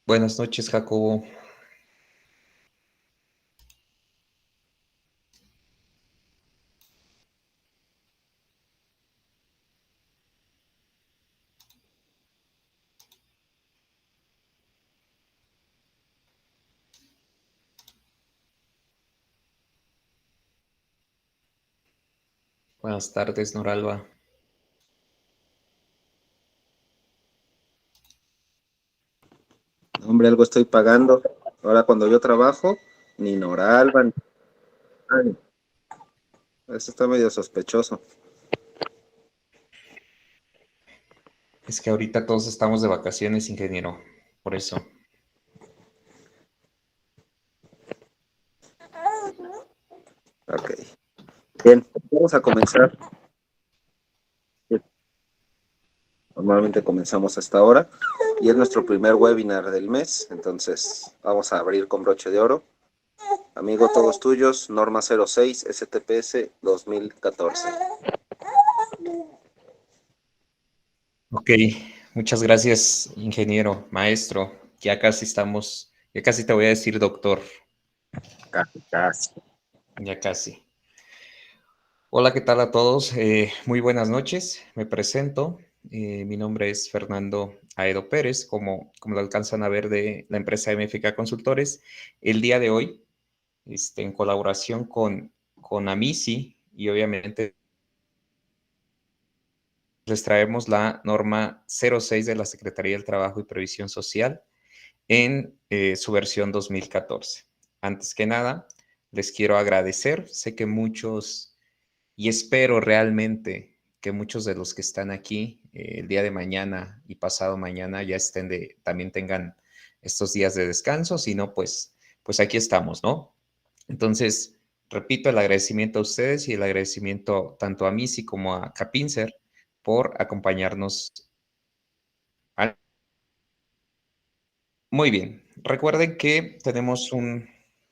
Buenas noches, Jacobo. Buenas tardes, Noralba. Hombre, algo estoy pagando. Ahora cuando yo trabajo, ni Noralba, ni nadie. Eso está medio sospechoso. Es que ahorita todos estamos de vacaciones, ingeniero. Por eso. Ok. Bien, vamos a comenzar. Normalmente comenzamos a esta hora y es nuestro primer webinar del mes, entonces vamos a abrir con broche de oro. Amigo, todos tuyos, norma 06 STPS 2014. Ok, muchas gracias, ingeniero, maestro. Ya casi te voy a decir doctor. Casi, casi. Ya casi. Hola, ¿qué tal a todos? Muy buenas noches. Me presento. Mi nombre es Fernando Aedo Pérez, como lo alcanzan a ver de la empresa MFK Consultores. El día de hoy, en colaboración con Amisi y obviamente les traemos la norma 06 de la Secretaría del Trabajo y Previsión Social en su versión 2014. Antes que nada, les quiero agradecer. Sé que muchos, y espero realmente que muchos de los que están aquí el día de mañana y pasado mañana ya también tengan estos días de descanso. Si no, pues aquí estamos, ¿no? Entonces, repito el agradecimiento a ustedes y el agradecimiento tanto a Missy como a Capincer por acompañarnos. Muy bien. Recuerden que tenemos un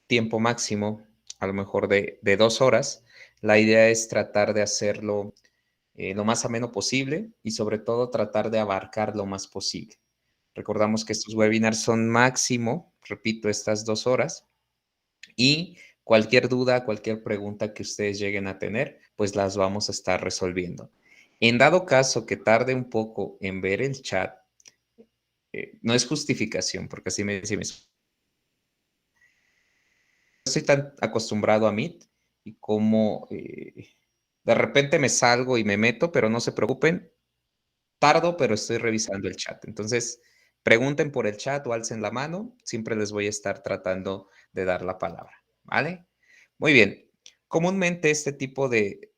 tiempo máximo, a lo mejor de 2 horas. La idea es tratar de hacerlo lo más ameno posible y sobre todo tratar de abarcar lo más posible. Recordamos que estos webinars son máximo, repito, estas 2 horas y cualquier duda, cualquier pregunta que ustedes lleguen a tener, pues las vamos a estar resolviendo. En dado caso que tarde un poco en ver el chat, no es justificación, porque así me dice estoy tan acostumbrado a Meet y como de repente me salgo y me meto, pero no se preocupen, tardo, pero estoy revisando el chat. Entonces, pregunten por el chat o alcen la mano, siempre les voy a estar tratando de dar la palabra, ¿vale? Muy bien. Comúnmente este tipo de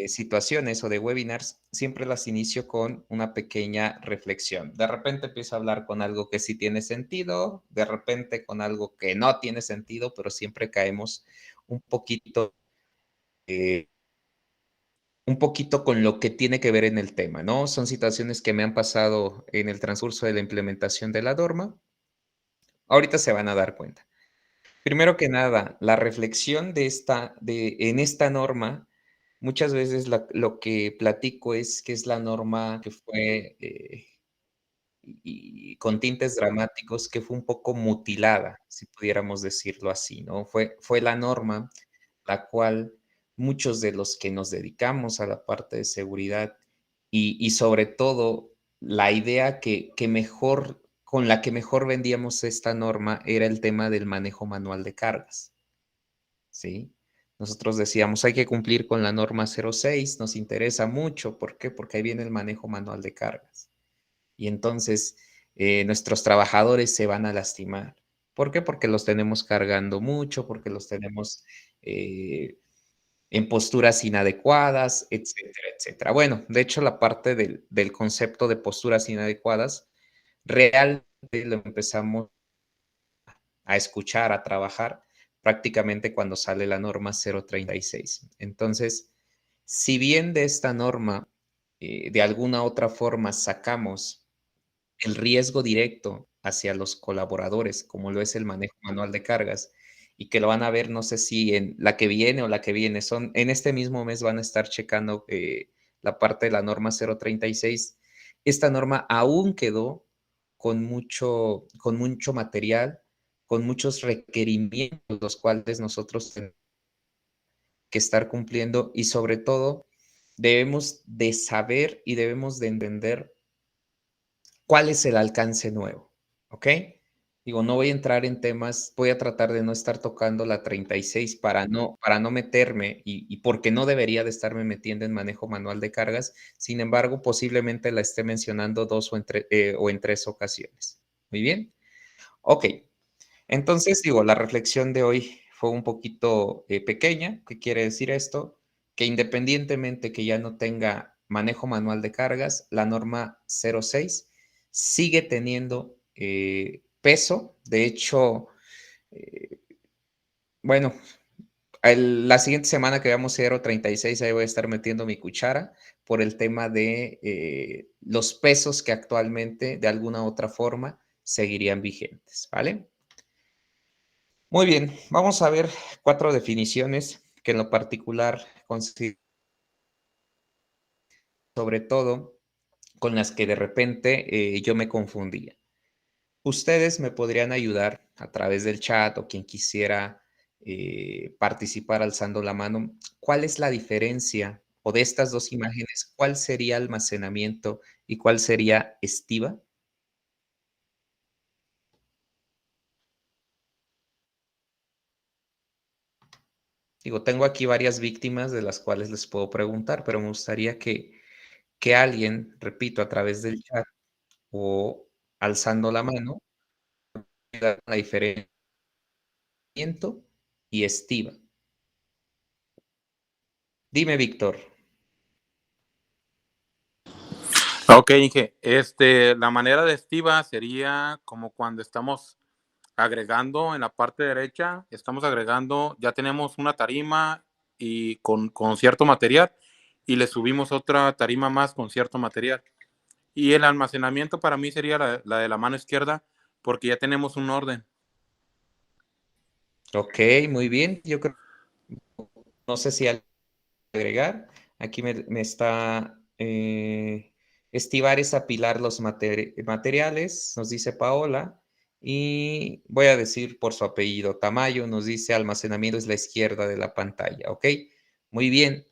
situaciones o de webinars siempre las inicio con una pequeña reflexión. De repente empiezo a hablar con algo que sí tiene sentido, de repente con algo que no tiene sentido, pero siempre caemos un poquito, eh, un poquito con lo que tiene que ver en el tema, ¿no? Son situaciones que me han pasado en el transcurso de la implementación de la norma. Ahorita se van a dar cuenta. Primero que nada, la reflexión en esta norma, muchas veces lo que platico es que es la norma que fue, y con tintes dramáticos, que fue un poco mutilada, si pudiéramos decirlo así, ¿no? Fue la norma la cual muchos de los que nos dedicamos a la parte de seguridad y sobre todo la idea que mejor, con la que mejor vendíamos esta norma era el tema del manejo manual de cargas, ¿sí? Nosotros decíamos, hay que cumplir con la norma 06, nos interesa mucho, ¿por qué? Porque ahí viene el manejo manual de cargas. Y entonces nuestros trabajadores se van a lastimar. ¿Por qué? Porque los tenemos cargando mucho, porque los tenemos eh, en posturas inadecuadas, etcétera, etcétera. Bueno, de hecho, la parte del concepto de posturas inadecuadas realmente lo empezamos a escuchar, a trabajar prácticamente cuando sale la norma 036. Entonces, si bien de esta norma, de alguna otra forma sacamos el riesgo directo hacia los colaboradores, como lo es el manejo manual de cargas, y que lo van a ver, no sé si en la que viene o la que viene, en este mismo mes van a estar checando la parte de la norma 036. Esta norma aún quedó con mucho material, con muchos requerimientos, los cuales nosotros tenemos que estar cumpliendo y sobre todo debemos de saber y debemos de entender cuál es el alcance nuevo, ¿ok? Digo, no voy a entrar en temas, voy a tratar de no estar tocando la 36 para no meterme y porque no debería de estarme metiendo en manejo manual de cargas. Sin embargo, posiblemente la esté mencionando 2 o en 3 ocasiones. Muy bien. Ok. Entonces, digo, la reflexión de hoy fue un poquito pequeña. ¿Qué quiere decir esto? Que independientemente que ya no tenga manejo manual de cargas, la norma 06 sigue teniendo peso. De hecho, eh, bueno, la siguiente semana que veamos 0.36, ahí voy a estar metiendo mi cuchara por el tema de los pesos que actualmente, de alguna u otra forma, seguirían vigentes, ¿vale? Muy bien, vamos a ver 4 definiciones que en lo particular considero, sobre todo con las que de repente yo me confundía. Ustedes me podrían ayudar a través del chat o quien quisiera participar alzando la mano. ¿Cuál es la diferencia o de estas dos imágenes, cuál sería almacenamiento y cuál sería estiva? Digo, tengo aquí varias víctimas de las cuales les puedo preguntar, pero me gustaría que alguien, repito, a través del chat o alzando la mano, la diferencia y estiva. Dime, Víctor. Ok, Inge. La manera de estiva sería como cuando estamos agregando en la parte derecha, estamos agregando, ya tenemos una tarima y con cierto material y le subimos otra tarima más con cierto material. Y el almacenamiento para mí sería la de la mano izquierda porque ya tenemos un orden. Ok, muy bien. Yo creo, no sé si agregar. Aquí me está estivar es apilar los materiales, nos dice Paola. Y voy a decir por su apellido, Tamayo nos dice almacenamiento es la izquierda de la pantalla. Ok, muy bien.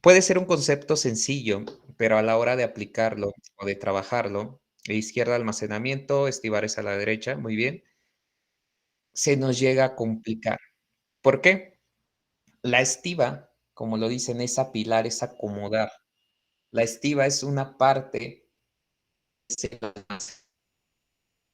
Puede ser un concepto sencillo, pero a la hora de aplicarlo o de trabajarlo, izquierda almacenamiento, estivar es a la derecha, muy bien, se nos llega a complicar. ¿Por qué? La estiva, como lo dicen, es apilar, es acomodar. La estiva es una parte.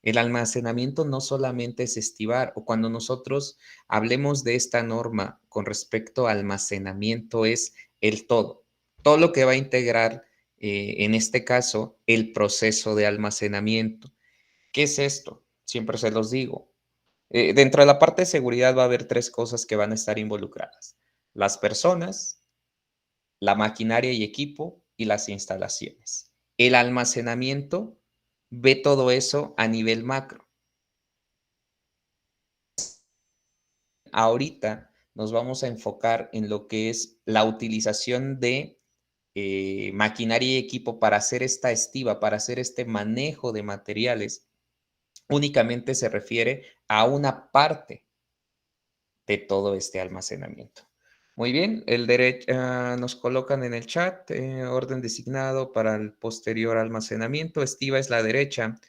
El almacenamiento no solamente es estivar, o cuando nosotros hablemos de esta norma con respecto a almacenamiento es el todo. Todo lo que va a integrar, en este caso, el proceso de almacenamiento. ¿Qué es esto? Siempre se los digo. Dentro de la parte de seguridad va a haber 3 cosas que van a estar involucradas. Las personas, la maquinaria y equipo y las instalaciones. El almacenamiento ve todo eso a nivel macro. Ahorita nos vamos a enfocar en lo que es la utilización de maquinaria y equipo para hacer esta estiva, para hacer este manejo de materiales. Únicamente se refiere a una parte de todo este almacenamiento. Muy bien, nos colocan en el chat orden designado para el posterior almacenamiento. Estiva es la derecha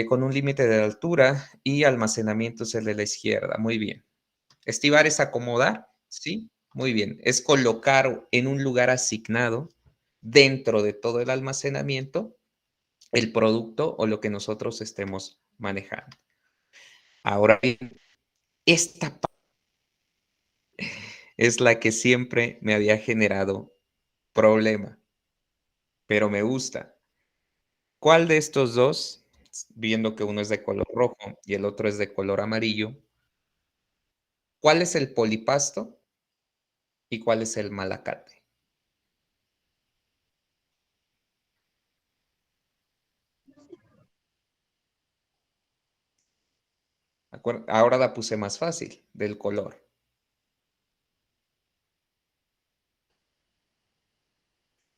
con un límite de altura y almacenamiento es el de la izquierda. Muy bien. Estivar es acomodar, ¿sí? Muy bien. Es colocar en un lugar asignado dentro de todo el almacenamiento el producto o lo que nosotros estemos manejando. Ahora bien, esta es la que siempre me había generado problema, pero me gusta. ¿Cuál de estos dos, viendo que uno es de color rojo y el otro es de color amarillo, cuál es el polipasto y cuál es el malacate? Ahora la puse más fácil, del color.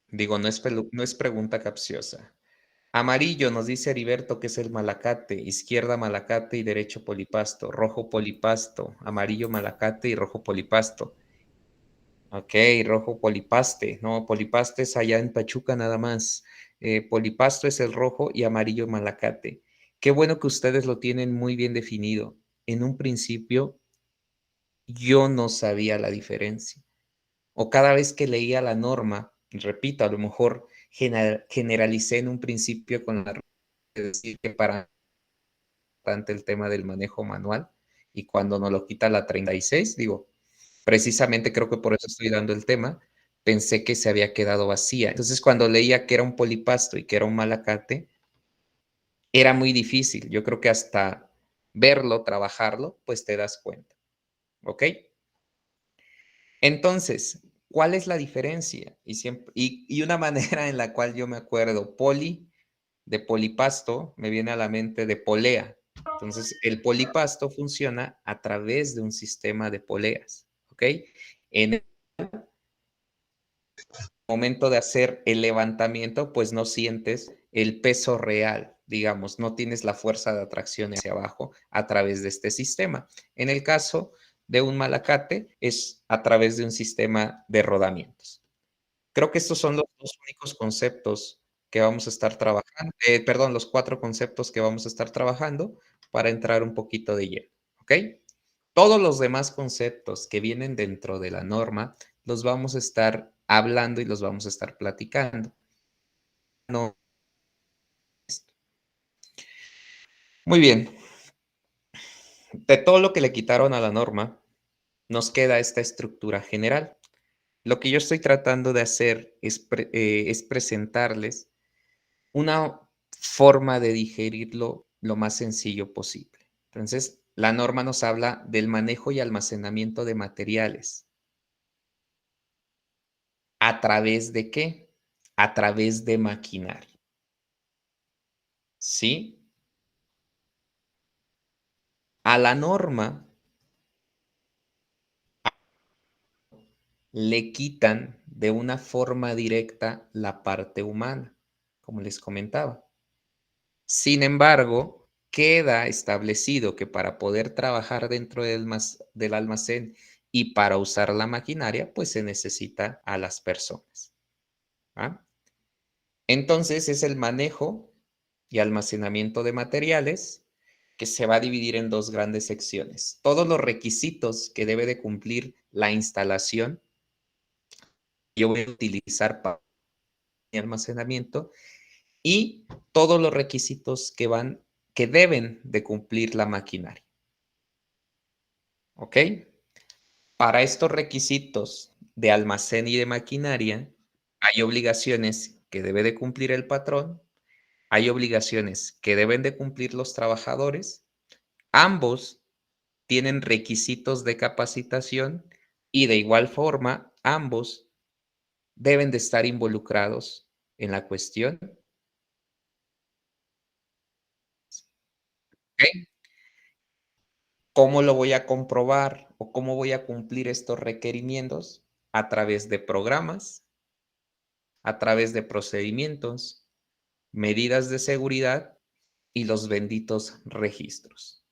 Digo, no es pregunta capciosa. Amarillo nos dice Heriberto que es el malacate, izquierda malacate y derecho polipasto, rojo polipasto, amarillo malacate y rojo polipasto. Ok, rojo polipaste, no, polipaste es allá en Pachuca nada más. Polipasto es el rojo y amarillo malacate. Qué bueno que ustedes lo tienen muy bien definido. En un principio yo no sabía la diferencia. O cada vez que leía la norma, repito, a lo mejor generalicé en un principio con la de decir que para tanto el tema del manejo manual y cuando nos lo quita la 36, digo, precisamente creo que por eso estoy dando el tema, pensé que se había quedado vacía. Entonces, cuando leía que era un polipasto y que era un malacate, era muy difícil. Yo creo que hasta verlo, trabajarlo, pues te das cuenta. ¿Ok? Entonces, ¿cuál es la diferencia? Y una manera en la cual yo me acuerdo, de polipasto, me viene a la mente de polea. Entonces, el polipasto funciona a través de un sistema de poleas, ¿ok? En el momento de hacer el levantamiento, pues no sientes el peso real, digamos, no tienes la fuerza de atracción hacia abajo a través de este sistema. En el caso de un malacate, es a través de un sistema de rodamientos. Creo que estos son los dos únicos conceptos que vamos a estar trabajando, perdón, los 4 conceptos que vamos a estar trabajando para entrar un poquito de lleno, ¿ok? Todos los demás conceptos que vienen dentro de la norma los vamos a estar hablando y los vamos a estar platicando. No. Muy bien. De todo lo que le quitaron a la norma, nos queda esta estructura general. Lo que yo estoy tratando de hacer es presentarles una forma de digerirlo lo más sencillo posible. Entonces, la norma nos habla del manejo y almacenamiento de materiales. ¿A través de qué? A través de maquinaria. ¿Sí? A la norma le quitan de una forma directa la parte humana, como les comentaba. Sin embargo, queda establecido que para poder trabajar dentro del almacén y para usar la maquinaria, pues se necesita a las personas. ¿Ah? Entonces es el manejo y almacenamiento de materiales que se va a dividir en 2 grandes secciones. Todos los requisitos que debe de cumplir la instalación yo voy a utilizar para mi almacenamiento y todos los requisitos que deben de cumplir la maquinaria. ¿Ok? Para estos requisitos de almacén y de maquinaria, hay obligaciones que debe de cumplir el patrón, hay obligaciones que deben de cumplir los trabajadores, ambos tienen requisitos de capacitación y de igual forma, ambos deben de estar involucrados en la cuestión. ¿Ok? ¿Cómo lo voy a comprobar o cómo voy a cumplir estos requerimientos? A través de programas, a través de procedimientos, medidas de seguridad y los benditos registros.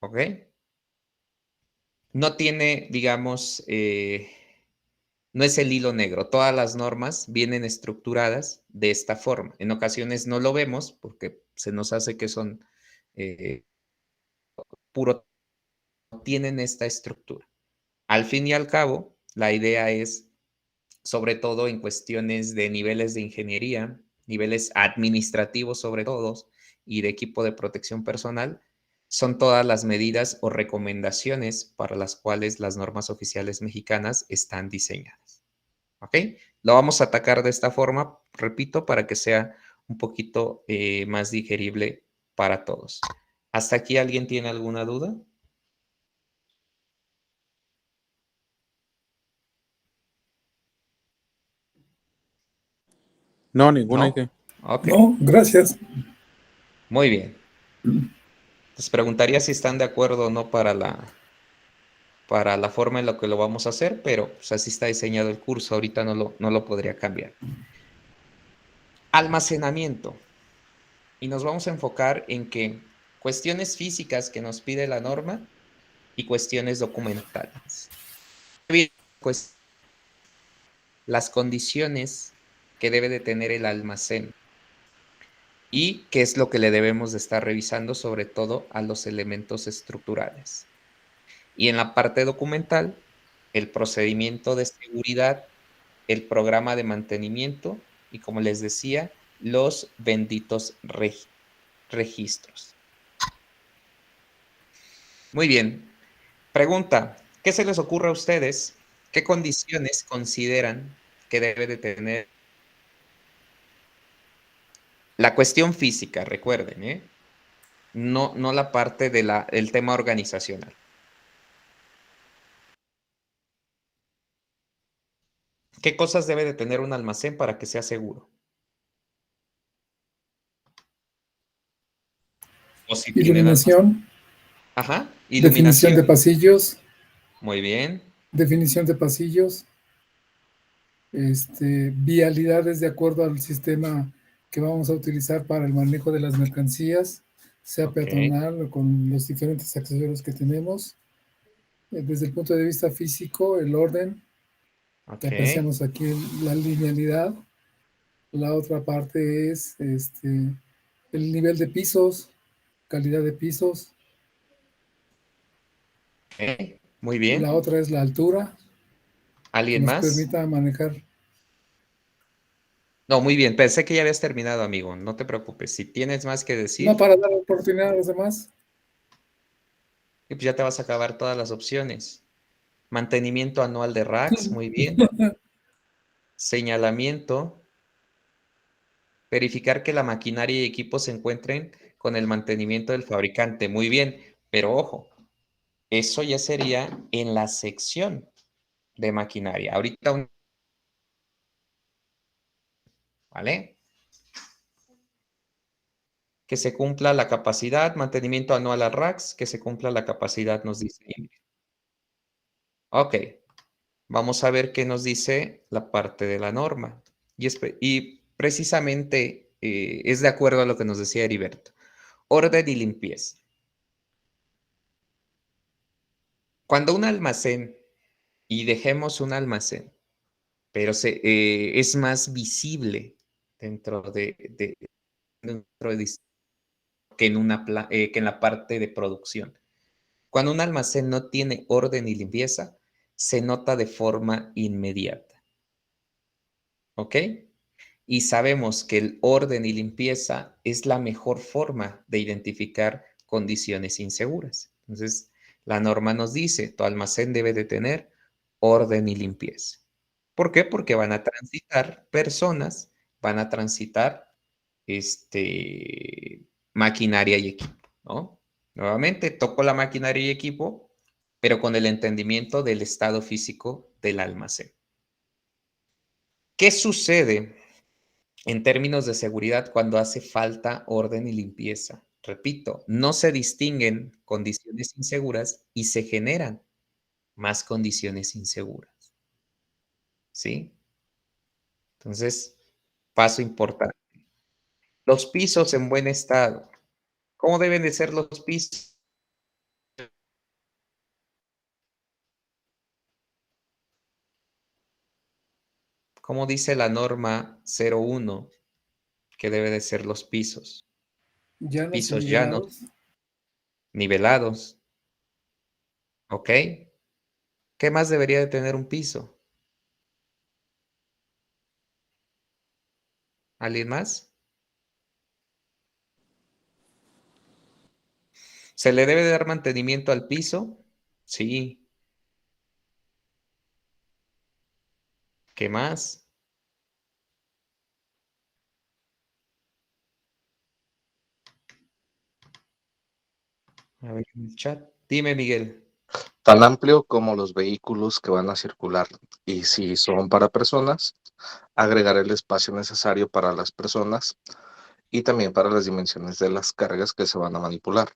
¿Ok? No tiene, digamos, no es el hilo negro. Todas las normas vienen estructuradas de esta forma. En ocasiones no lo vemos porque se nos hace que son puro, tienen esta estructura. Al fin y al cabo, la idea es, sobre todo en cuestiones de niveles de ingeniería, niveles administrativos sobre todo, y de equipo de protección personal, son todas las medidas o recomendaciones para las cuales las normas oficiales mexicanas están diseñadas. ¿Ok? Lo vamos a atacar de esta forma, repito, para que sea un poquito más digerible para todos. ¿Hasta aquí alguien tiene alguna duda? No, ninguna. ¿No? Ok, No, gracias. muy bien. Les preguntaría si están de acuerdo o no para la forma en la que lo vamos a hacer, pero pues, así está diseñado el curso. Ahorita no lo podría cambiar. Almacenamiento. Y nos vamos a enfocar en que cuestiones físicas que nos pide la norma y cuestiones documentales. Pues las condiciones que debe de tener el almacén y qué es lo que le debemos de estar revisando, sobre todo a los elementos estructurales. Y en la parte documental, el procedimiento de seguridad, el programa de mantenimiento y, como les decía, los benditos registros. Muy bien. Pregunta, ¿qué se les ocurre a ustedes? ¿Qué condiciones consideran que debe de tener la cuestión física? Recuerden, ¿eh? No la parte del tema organizacional. ¿Qué cosas debe de tener un almacén para que sea seguro? O si tienen almacén. Iluminación, Ajá, definición iluminación. de pasillos, Muy bien. definición de pasillos, vialidades de acuerdo al sistema que vamos a utilizar para el manejo de las mercancías, sea Ok, peatonal o con los diferentes accesorios que tenemos. Desde el punto de vista físico, el orden, que ok. apreciamos aquí la linealidad. La otra parte es el nivel de pisos, calidad de pisos. Ok, muy La bien. otra es la altura, que ¿Alguien nos más? permita manejar. No, muy bien. Pensé que ya habías terminado, amigo. No te preocupes. Si tienes más que No decir, para dar oportunidad a los demás. pues ya te vas a acabar todas las opciones. Mantenimiento anual de racks, muy bien. Señalamiento. Verificar que la maquinaria y equipos se encuentren con el mantenimiento del fabricante, muy bien. Pero ojo, eso ya sería en la sección de maquinaria. Ahorita, ¿vale? Que se cumpla la capacidad, mantenimiento anual a racks, que se cumpla la capacidad, nos dice. Ok, vamos a ver qué nos dice la parte de la norma. Y precisamente es de acuerdo a lo que nos decía Heriberto. Orden y limpieza. Cuando un almacén, y dejemos un almacén, pero es más visible dentro de que en la parte de producción. Cuando un almacén no tiene orden y limpieza, se nota de forma inmediata. ¿Ok? Y sabemos que el orden y limpieza es la mejor forma de identificar condiciones inseguras. Entonces, la norma nos dice, tu almacén debe de tener orden y limpieza. ¿Por qué? Porque van a transitar personas, van a transitar maquinaria y equipo, ¿no? Nuevamente, toco la maquinaria y equipo, pero con el entendimiento del estado físico del almacén. ¿Qué sucede en términos de seguridad cuando hace falta orden y limpieza? Repito, no se distinguen condiciones inseguras y se generan más condiciones inseguras, ¿sí? Entonces, paso importante. Los pisos en buen estado. ¿Cómo deben de ser los pisos? ¿Cómo dice la norma 01 que debe de ser los pisos? Llanos y Pisos llanos, nivelados. nivelados, ¿ok? ¿Qué más debería de tener un piso? ¿Alguien más? ¿Se le debe dar mantenimiento al piso? Sí. ¿Qué más? A ver en el chat. Dime, Miguel. Tan amplio como los vehículos que van a circular. Y si son para personas, agregar el espacio necesario para las personas y también para las dimensiones de las cargas que se van a manipular.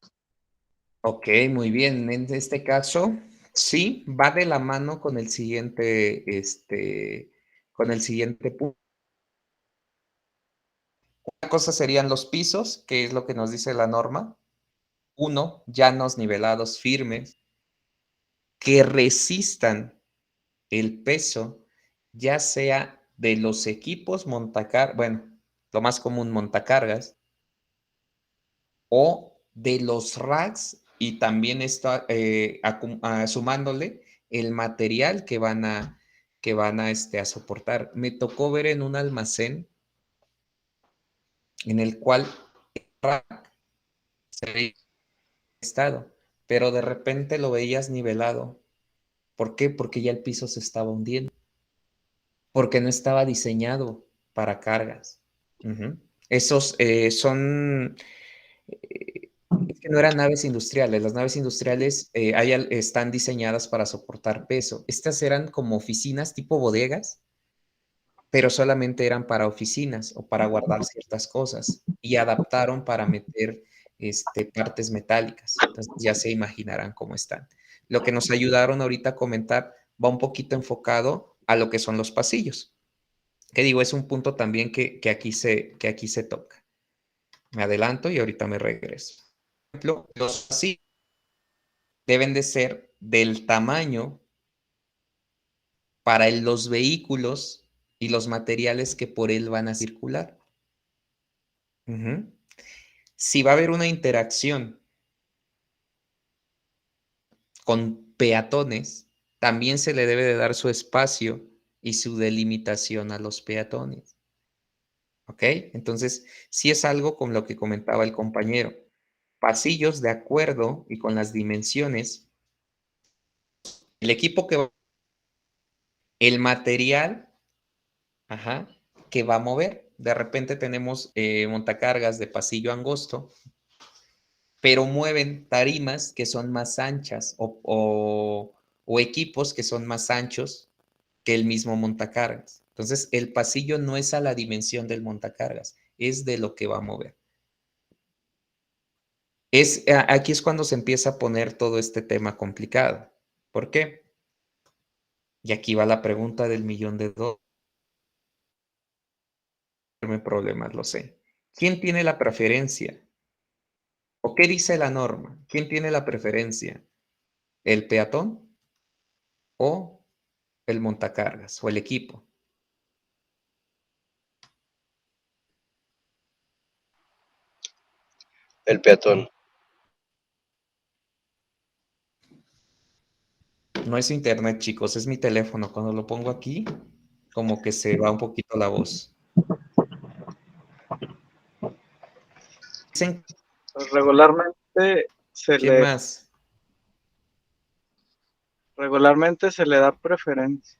Ok, muy bien. En este caso, sí, va de la mano con el siguiente punto. Una cosa serían los pisos, que es lo que nos dice la norma. 1, llanos, nivelados, firmes, que resistan el peso, ya sea de los equipos montacargas, bueno, lo más común montacargas, o de los racks, y también está sumándole el material que van a soportar. Me tocó ver en un almacén en el cual el rack se veía estado, pero de repente lo veías nivelado. ¿Por qué? Porque ya el piso se estaba hundiendo, porque no estaba diseñado para cargas. Ujú. Esos son, es que no eran naves industriales. Las naves industriales están diseñadas para soportar peso. Estas eran como oficinas tipo bodegas, pero solamente eran para oficinas o para guardar ciertas cosas y adaptaron para meter partes metálicas. Entonces ya se imaginarán cómo están. Lo que nos ayudaron ahorita a comentar va un poquito enfocado a lo que son los pasillos, que digo, es un punto también que aquí se toca. Me adelanto y ahorita me regreso. Por ejemplo, los pasillos deben de ser del tamaño para los vehículos y los materiales que por él van a circular. Ujú. Si va a haber una interacción con peatones, también se le debe de dar su espacio y su delimitación a los peatones. ¿Ok? Entonces, sí es algo con lo que comentaba el compañero. Pasillos de acuerdo y con las dimensiones. El equipo el material, ajá, que va a mover. De repente tenemos montacargas de pasillo angosto, pero mueven tarimas que son más anchas o equipos que son más anchos que el mismo montacargas. Entonces, el pasillo no es a la dimensión del montacargas, es de lo que va a mover. Aquí es cuando se empieza a poner todo este tema complicado. ¿Por qué? Y aquí va la pregunta del $1,000,000. Problemas, lo sé. ¿Quién tiene la preferencia? ¿O qué dice la norma? ¿Quién tiene la preferencia? ¿El peatón o el montacargas o el equipo? El peatón. No es internet, chicos, es mi teléfono. Cuando lo pongo aquí, como que se va un poquito la voz. Dicen, Pues regularmente ¿quién más? se le da preferencia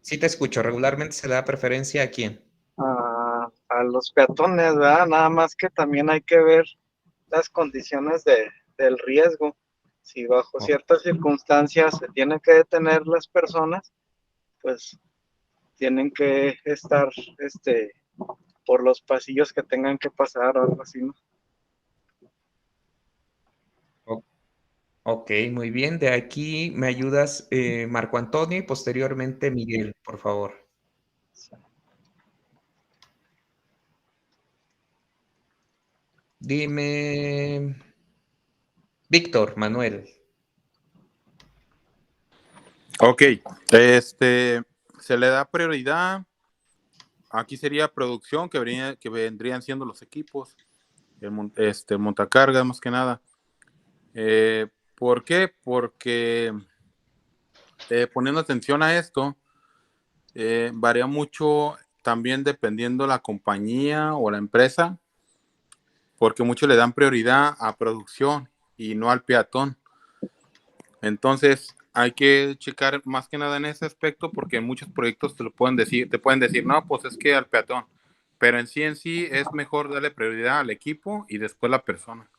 Sí te escucho. Regularmente se le da preferencia a quién. a los peatones, ¿verdad? Nada más que también hay que ver las condiciones del riesgo. Si bajo Oh, ciertas circunstancias se tienen que detener las personas, pues tienen que estar por los pasillos que tengan que pasar o algo así, ¿no? oh, ok, muy bien. De aquí me ayudas, Marco Antonio, y posteriormente Miguel, por favor. Dime, Víctor Manuel. Ok, se le da prioridad. Aquí sería producción, que vendrían siendo los equipos, el montacargas más que nada. ¿Por qué? Porque poniendo atención a esto, varía mucho también dependiendo la compañía o la empresa, porque muchos le dan prioridad a producción y no al peatón. Entonces, hay que checar más que nada en ese aspecto, porque en muchos proyectos te pueden decir, no, pues es que al peatón. Pero en sí es mejor darle prioridad al equipo y después la persona.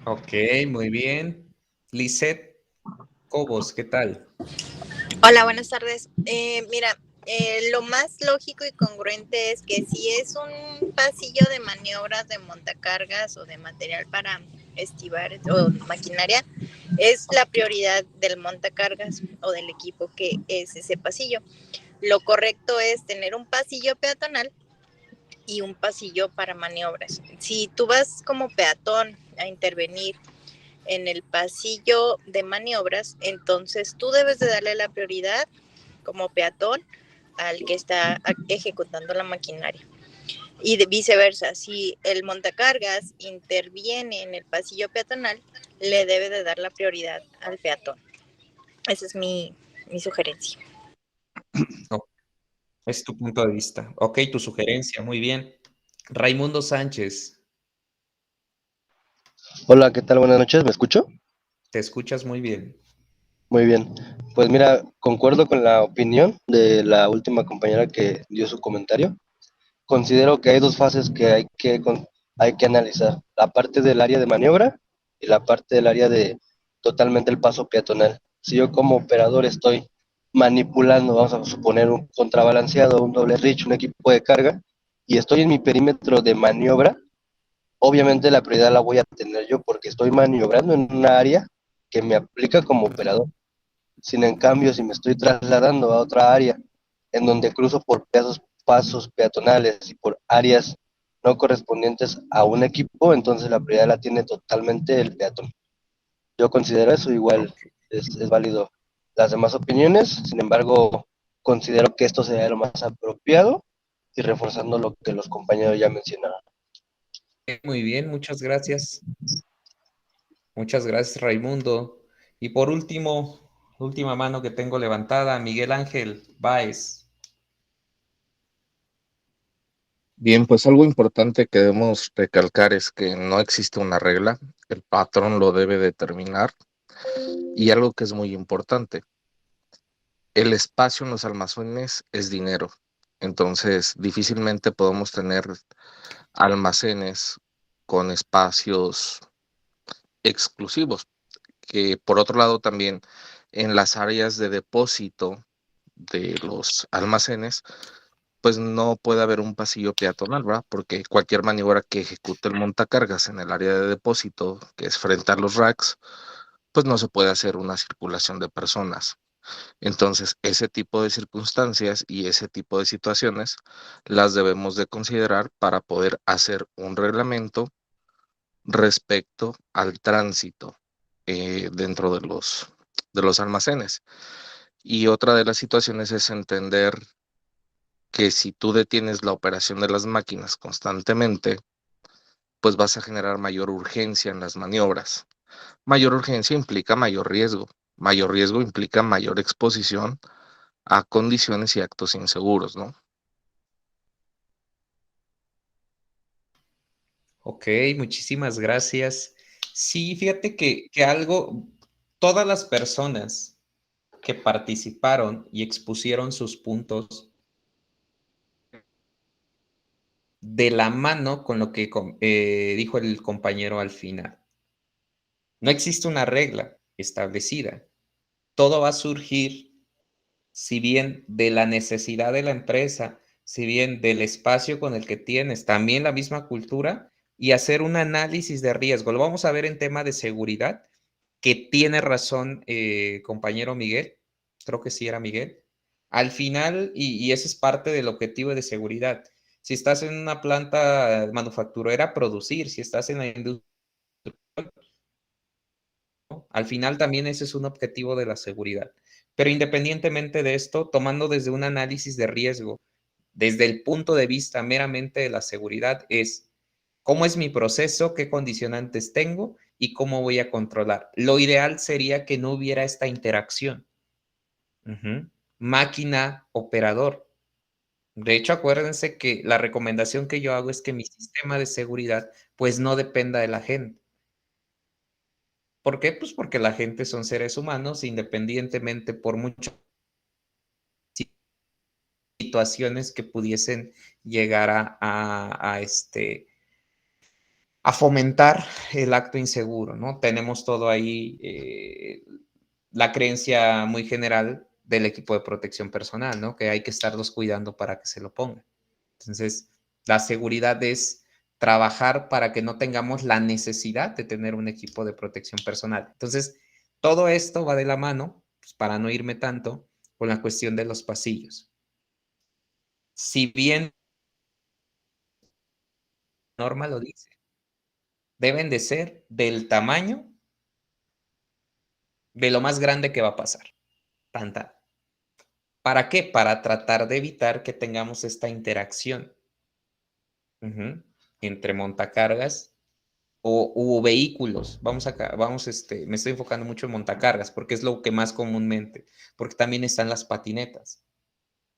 Ok, muy bien. Lisette Cobos, ¿qué tal? Hola, buenas tardes. Mira, lo más lógico y congruente es que si es un pasillo de maniobras de montacargas o de material para estivar o maquinaria, es la prioridad del montacargas o del equipo que es ese pasillo. Lo correcto es tener un pasillo peatonal y un pasillo para maniobras. Si tú vas como peatón a intervenir en el pasillo de maniobras, entonces tú debes de darle la prioridad como peatón al que está ejecutando la maquinaria. Y de viceversa, si el montacargas interviene en el pasillo peatonal, le debe de dar la prioridad al peatón. Esa es mi sugerencia. Oh, es tu punto de vista. Ok, tu sugerencia, muy bien. Raimundo Sánchez, Hola, ¿qué tal? Buenas noches, ¿me escucho? te escuchas muy bien. Muy bien. Pues mira, concuerdo con la opinión de la última compañera que dio su comentario. Considero que hay dos fases que hay que analizar, la parte del área de maniobra y la parte del área de totalmente el paso peatonal. Si yo como operador estoy manipulando, vamos a suponer un contrabalanceado, un doble reach, un equipo de carga, y estoy en mi perímetro de maniobra, obviamente la prioridad la voy a tener yo porque estoy maniobrando en una área que me aplica como operador. Sin en cambio, si me estoy trasladando a otra área en donde cruzo por pasos peatonales y por áreas no correspondientes a un equipo, entonces la prioridad la tiene totalmente el peatón. Yo considero eso, igual Ok, es válido las demás opiniones, sin embargo, considero que esto sería lo más apropiado y reforzando lo que los compañeros ya mencionaron. muy bien, muchas gracias. Muchas gracias, Raimundo. Y por último, última mano que tengo levantada, Miguel Ángel Báez. Bien, pues algo importante que debemos recalcar es que no existe una regla, el patrón lo debe determinar y algo que es muy importante, el espacio en los almacenes es dinero, entonces difícilmente podemos tener almacenes con espacios exclusivos, que por otro lado también en las áreas de depósito de los almacenes pues no puede haber un pasillo peatonal, ¿verdad? Porque cualquier maniobra que ejecute el montacargas en el área de depósito, que es frente a los racks, pues no se puede hacer una circulación de personas. Entonces, ese tipo de circunstancias y ese tipo de situaciones las debemos de considerar para poder hacer un reglamento respecto al tránsito dentro de los almacenes. Y otra de las situaciones es entender que si tú detienes la operación de las máquinas constantemente, pues vas a generar mayor urgencia en las maniobras. Mayor urgencia implica mayor riesgo implica mayor exposición a condiciones y actos inseguros, ¿no? Ok, muchísimas gracias. Sí, fíjate que algo, todas las personas que participaron y expusieron sus puntos de la mano con lo que dijo el compañero al final. No existe una regla establecida. Todo va a surgir, si bien de la necesidad de la empresa, si bien del espacio con el que tienes, también la misma cultura y hacer un análisis de riesgo. Lo vamos a ver en tema de seguridad, que tiene razón, compañero Miguel, creo que sí era Miguel. Al final, y ese es parte del objetivo de seguridad. Si estás en una planta manufacturera, producir, si estás en la industria, al final también ese es un objetivo de la seguridad. Pero independientemente de esto, tomando desde un análisis de riesgo, desde el punto de vista meramente de la seguridad, es cómo es mi proceso, qué condicionantes tengo y cómo voy a controlar. Lo ideal sería que no hubiera esta interacción. Máquina, operador. De hecho, acuérdense que la recomendación que yo hago es que mi sistema de seguridad pues no dependa de la gente. ¿Por qué? Pues porque la gente son seres humanos, independientemente por muchas situaciones que pudiesen llegar a fomentar el acto inseguro, ¿no? Tenemos todo ahí, la creencia muy general del equipo de protección personal, ¿no? Que hay que estarlos cuidando para que se lo pongan. Entonces, la seguridad es trabajar para que no tengamos la necesidad de tener un equipo de protección personal. Entonces, todo esto va de la mano, pues, para no irme tanto, con la cuestión de los pasillos. Si bien la norma lo dice, deben de ser del tamaño de lo más grande que va a pasar. Tanta. ¿Para qué? Para tratar de evitar que tengamos esta interacción entre montacargas o vehículos. Vamos acá, me estoy enfocando mucho en montacargas porque es lo que más comúnmente, porque también están las patinetas,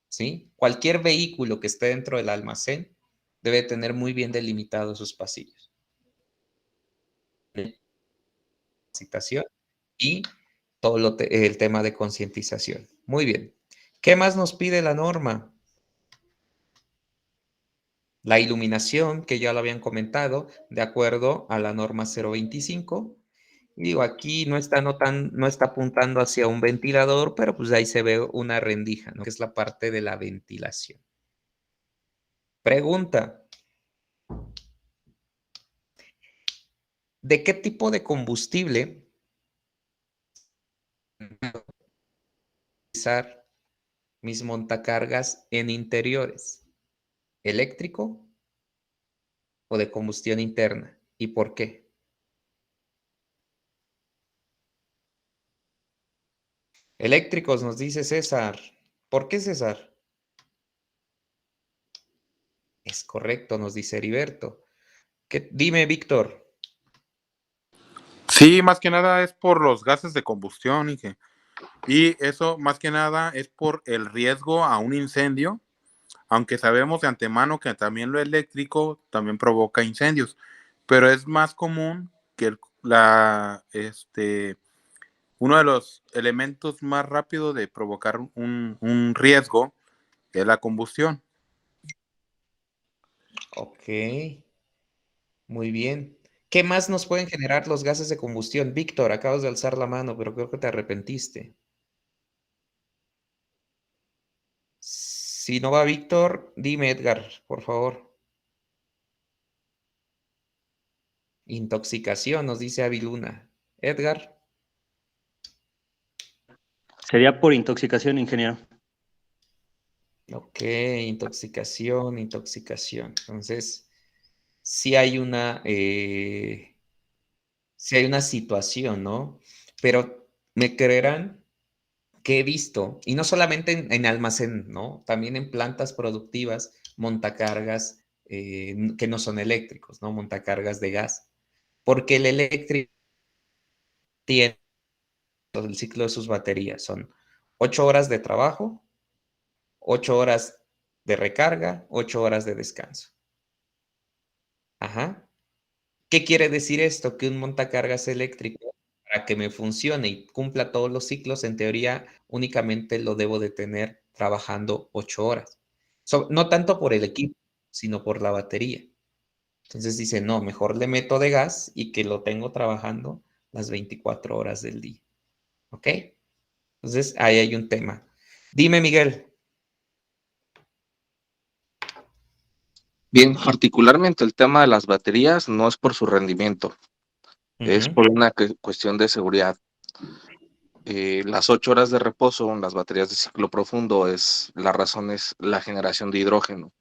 ¿sí? Cualquier vehículo que esté dentro del almacén debe tener muy bien delimitados sus pasillos. Capacitación y todo el tema de concientización. Muy bien. ¿Qué más nos pide la norma? La iluminación, que ya lo habían comentado, de acuerdo a la norma 025. Digo, aquí no está apuntando hacia un ventilador, pero pues ahí se ve una rendija, ¿no? Que es la parte de la ventilación. Pregunta. ¿De qué tipo de combustible utilizar mis montacargas en interiores? ¿Eléctrico o de combustión interna? ¿Y por qué? Eléctricos, nos dice César. ¿Por qué, César? Es correcto, nos dice Heriberto. Dime, Víctor. Sí, más que nada es por los gases de combustión, Inge. Y eso más que nada es por el riesgo a un incendio, aunque sabemos de antemano que también lo eléctrico también provoca incendios, pero es más común que uno de los elementos más rápidos de provocar un riesgo es la combustión. Ok, muy bien. ¿Qué más nos pueden generar los gases de combustión? Víctor, acabas de alzar la mano, pero creo que te arrepentiste. Si no va Víctor, dime, Edgar, por favor. Intoxicación, nos dice Aviluna. Edgar. Sería por intoxicación, ingeniero. Ok, intoxicación. Entonces, sí hay sí hay una situación, ¿no? Pero me creerán que he visto, y no solamente en almacén, ¿no? También en plantas productivas, montacargas que no son eléctricos, ¿no? Montacargas de gas. Porque el eléctrico tiene el ciclo de sus baterías. Son 8 horas de trabajo, 8 horas de recarga, 8 horas de descanso. Ajá. ¿Qué quiere decir esto? Que un montacargas eléctrico, para que me funcione y cumpla todos los ciclos, en teoría únicamente lo debo de tener trabajando 8 horas. No tanto por el equipo, sino por la batería. Entonces dice, no, mejor le meto de gas y que lo tengo trabajando las 24 horas del día. ¿Ok? Entonces ahí hay un tema. Dime, Miguel. Bien, particularmente el tema de las baterías no es por su rendimiento, es por una cuestión de seguridad. Las 8 horas de reposo en las baterías de ciclo profundo la razón es la generación de hidrógeno.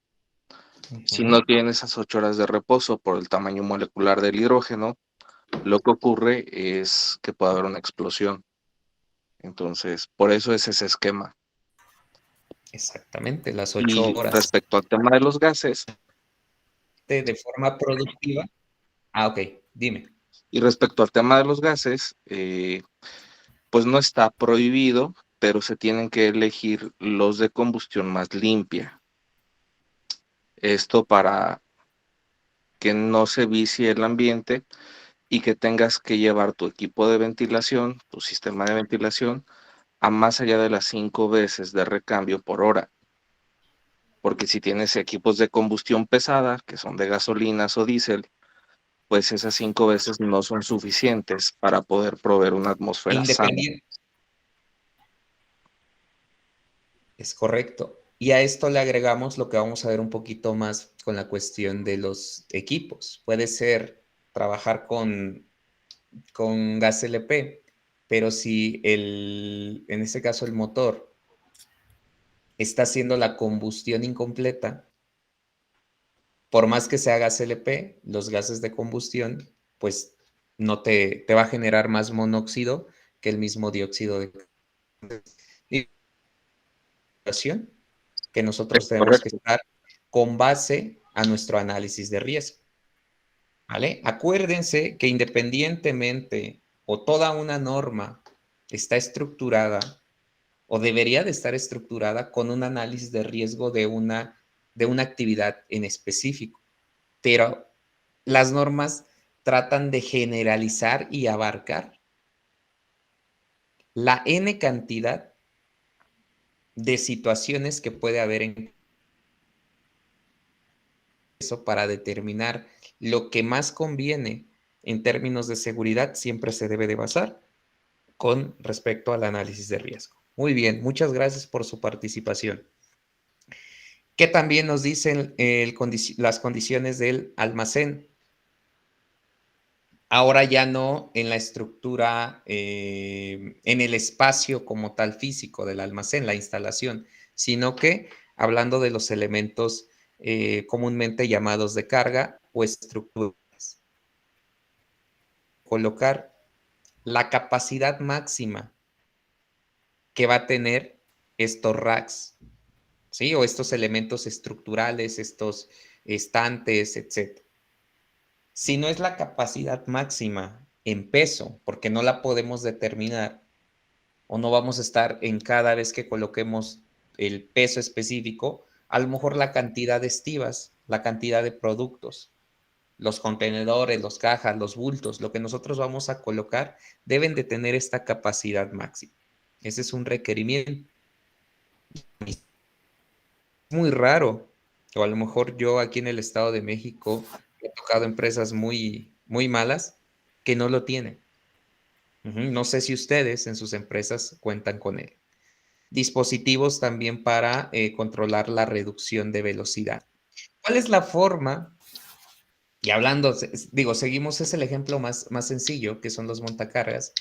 Si no tienen esas 8 horas de reposo por el tamaño molecular del hidrógeno, lo que ocurre es que puede haber una explosión. Entonces, por eso es ese esquema. Exactamente, las 8 horas. Respecto al tema de los gases. De forma productiva. Ah, ok, dime. Y respecto al tema de los gases, pues no está prohibido, pero se tienen que elegir los de combustión más limpia. Esto para que no se vicie el ambiente y que tengas que llevar tu equipo de ventilación, tu sistema de ventilación, a más allá de las 5 veces de recambio por hora. Porque si tienes equipos de combustión pesada, que son de gasolinas o diésel, pues esas 5 veces no son suficientes para poder proveer una atmósfera sana. Es correcto. Y a esto le agregamos lo que vamos a ver un poquito más con la cuestión de los equipos. Puede ser trabajar con gas LP, pero si en este caso el motor está haciendo la combustión incompleta, por más que se haga CLP, los gases de combustión, pues no te va a generar más monóxido que el mismo dióxido de carbono, que nosotros tenemos que Correcto. estar con base a nuestro análisis de riesgo. ¿Vale? Acuérdense que independientemente o toda una norma está estructurada o debería de estar estructurada con un análisis de riesgo de una actividad en específico. Pero las normas tratan de generalizar y abarcar la N cantidad de situaciones que puede haber en eso para determinar lo que más conviene en términos de seguridad siempre se debe de basar con respecto al análisis de riesgo. Muy bien, muchas gracias por su participación. ¿Qué también nos dicen las condiciones del almacén? Ahora ya no en la estructura, en el espacio como tal físico del almacén, la instalación, sino que hablando de los elementos comúnmente llamados de carga o estructuras. Colocar la capacidad máxima que va a tener estos racks, ¿sí? O estos elementos estructurales, estos estantes, etc. Si no es la capacidad máxima en peso, porque no la podemos determinar, o no vamos a estar en cada vez que coloquemos el peso específico, a lo mejor la cantidad de estivas, la cantidad de productos, los contenedores, los cajas, los bultos, lo que nosotros vamos a colocar, deben de tener esta capacidad máxima. Ese es un requerimiento. Es muy raro, o a lo mejor yo aquí en el Estado de México he tocado empresas muy, muy malas que no lo tienen. No sé si ustedes en sus empresas cuentan con él. Dispositivos también para controlar la reducción de velocidad. ¿Cuál es la forma? Y hablando, digo, seguimos, es el ejemplo más sencillo, que son los montacargas.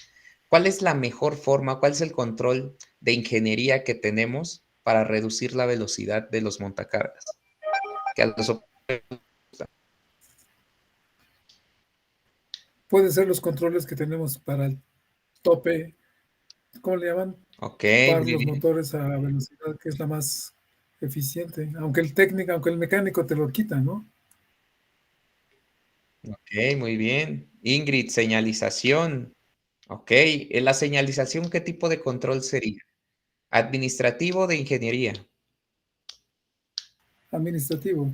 ¿Cuál es la mejor forma? ¿Cuál es el control de ingeniería que tenemos para reducir la velocidad de los montacargas? Que a los Puede ser los controles que tenemos para el tope, ¿cómo le llaman? Ok, Para muy los bien. motores a velocidad, que es la más eficiente. Aunque el mecánico te lo quita, ¿no? Ok, muy bien. Ingrid, señalización. Ok, en la señalización, ¿qué tipo de control sería? ¿Administrativo o de ingeniería? Administrativo.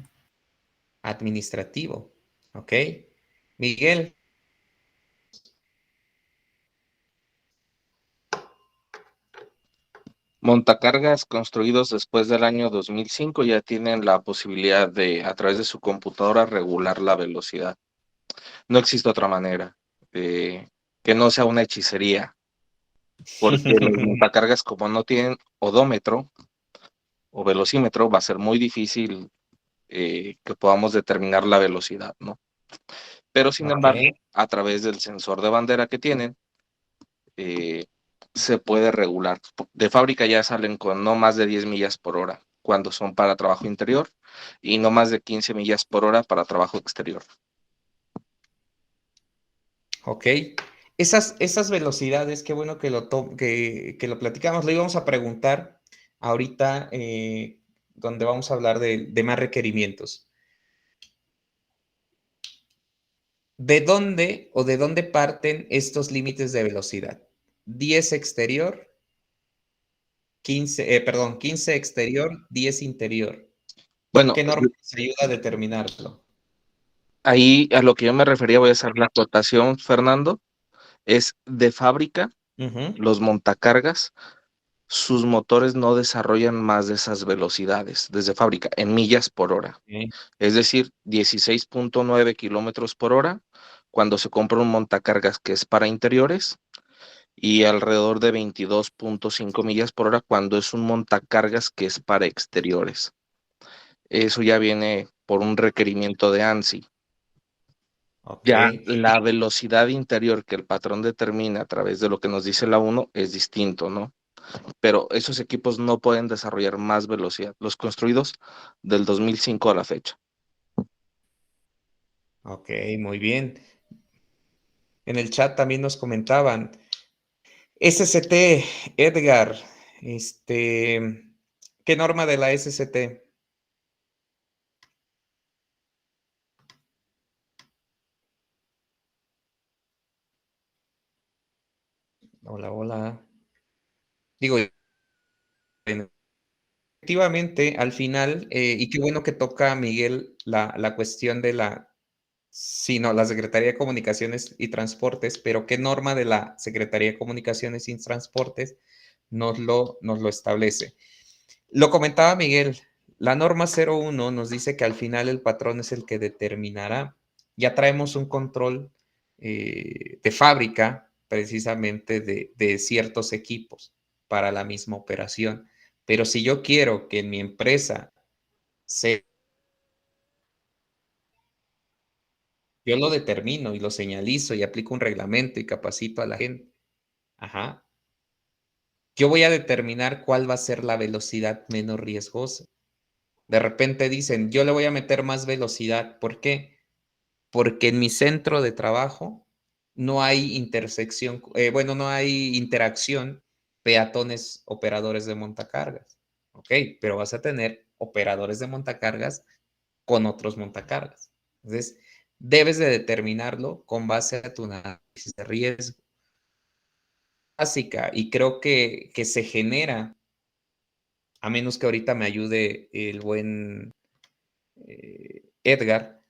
Administrativo. Ok. Miguel. Montacargas construidos después del año 2005 ya tienen la posibilidad de, a través de su computadora, regular la velocidad. No existe otra manera que no sea una hechicería, porque los montacargas, como no tienen odómetro o velocímetro, va a ser muy difícil que podamos determinar la velocidad, ¿no? Pero sin embargo, a través del sensor de bandera que tienen, se puede regular. De fábrica ya salen con no más de 10 millas por hora cuando son para trabajo interior y no más de 15 millas por hora para trabajo exterior. Ok. Esas velocidades, qué bueno que lo platicamos. Lo íbamos a preguntar ahorita, donde vamos a hablar de más requerimientos. ¿De dónde parten estos límites de velocidad? 10 exterior, 15 exterior, 10 interior. Bueno, ¿Qué norma nos ayuda a determinarlo? ahí a lo que yo me refería, voy a hacer la acotación, Fernando, es de fábrica, los montacargas, sus motores no desarrollan más de esas velocidades desde fábrica, en millas por hora. Okay. Es decir, 16.9 kilómetros por hora cuando se compra un montacargas que es para interiores y alrededor de 22.5 millas por hora cuando es un montacargas que es para exteriores. Eso ya viene por un requerimiento de ANSI. Ok. Ya la velocidad interior que el patrón determina a través de lo que nos dice la 1 es distinto, ¿no? Pero esos equipos no pueden desarrollar más velocidad, los construidos del 2005 a la fecha. Ok, muy bien. En el chat también nos comentaban, SCT, Edgar, ¿qué norma de la SCT? Hola, hola. Digo, efectivamente, al final, y qué bueno que toca, Miguel, la cuestión de sí, no, la Secretaría de Comunicaciones y Transportes, pero qué norma de la Secretaría de Comunicaciones y Transportes nos lo establece. Lo comentaba Miguel, la norma 01 nos dice que al final el patrón es el que determinará. Ya traemos un control de fábrica precisamente de ciertos equipos para la misma operación. Pero si yo quiero que en mi empresa yo lo determino y lo señalizo y aplico un reglamento y capacito a la gente. Ajá. Yo voy a determinar cuál va a ser la velocidad menos riesgosa. De repente dicen, yo le voy a meter más velocidad. ¿Por qué? Porque en mi centro de trabajo no hay intersección, bueno, no hay interacción peatones operadores de montacargas. Ok, pero vas a tener operadores de montacargas con otros montacargas. Entonces, debes de determinarlo con base a tu análisis de riesgo básica y creo que se genera, a menos que ahorita me ayude el buen Edgar,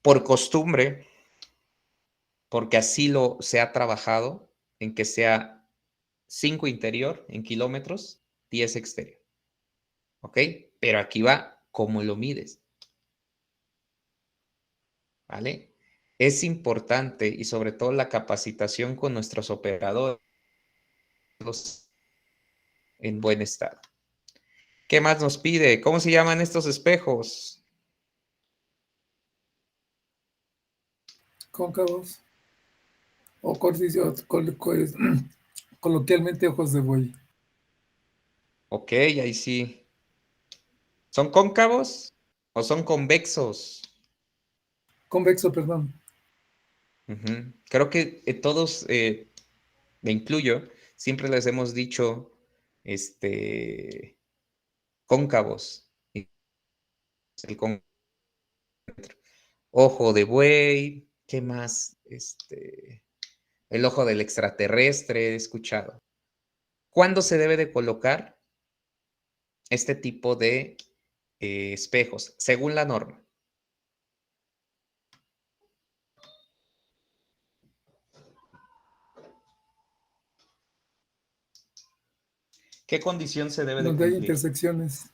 por costumbre, porque así se ha trabajado, en que sea 5 interior en kilómetros, 10 exterior. ¿Ok? Pero aquí va cómo lo mides. ¿Vale? Es importante y sobre todo la capacitación con nuestros operadores en buen estado. ¿Qué más nos pide? ¿Cómo se llaman estos espejos? Cóncavos o coloquialmente ojos de buey. Ok, ahí sí. ¿Son cóncavos o son convexos? Convexo, perdón. Creo que todos, me incluyo, siempre les hemos dicho cóncavos. El ojo de buey, ¿qué más? El ojo del extraterrestre, he escuchado. ¿Cuándo se debe de colocar este tipo de espejos? Según la norma. ¿Qué condición se debe de Donde hay cumplir? intersecciones.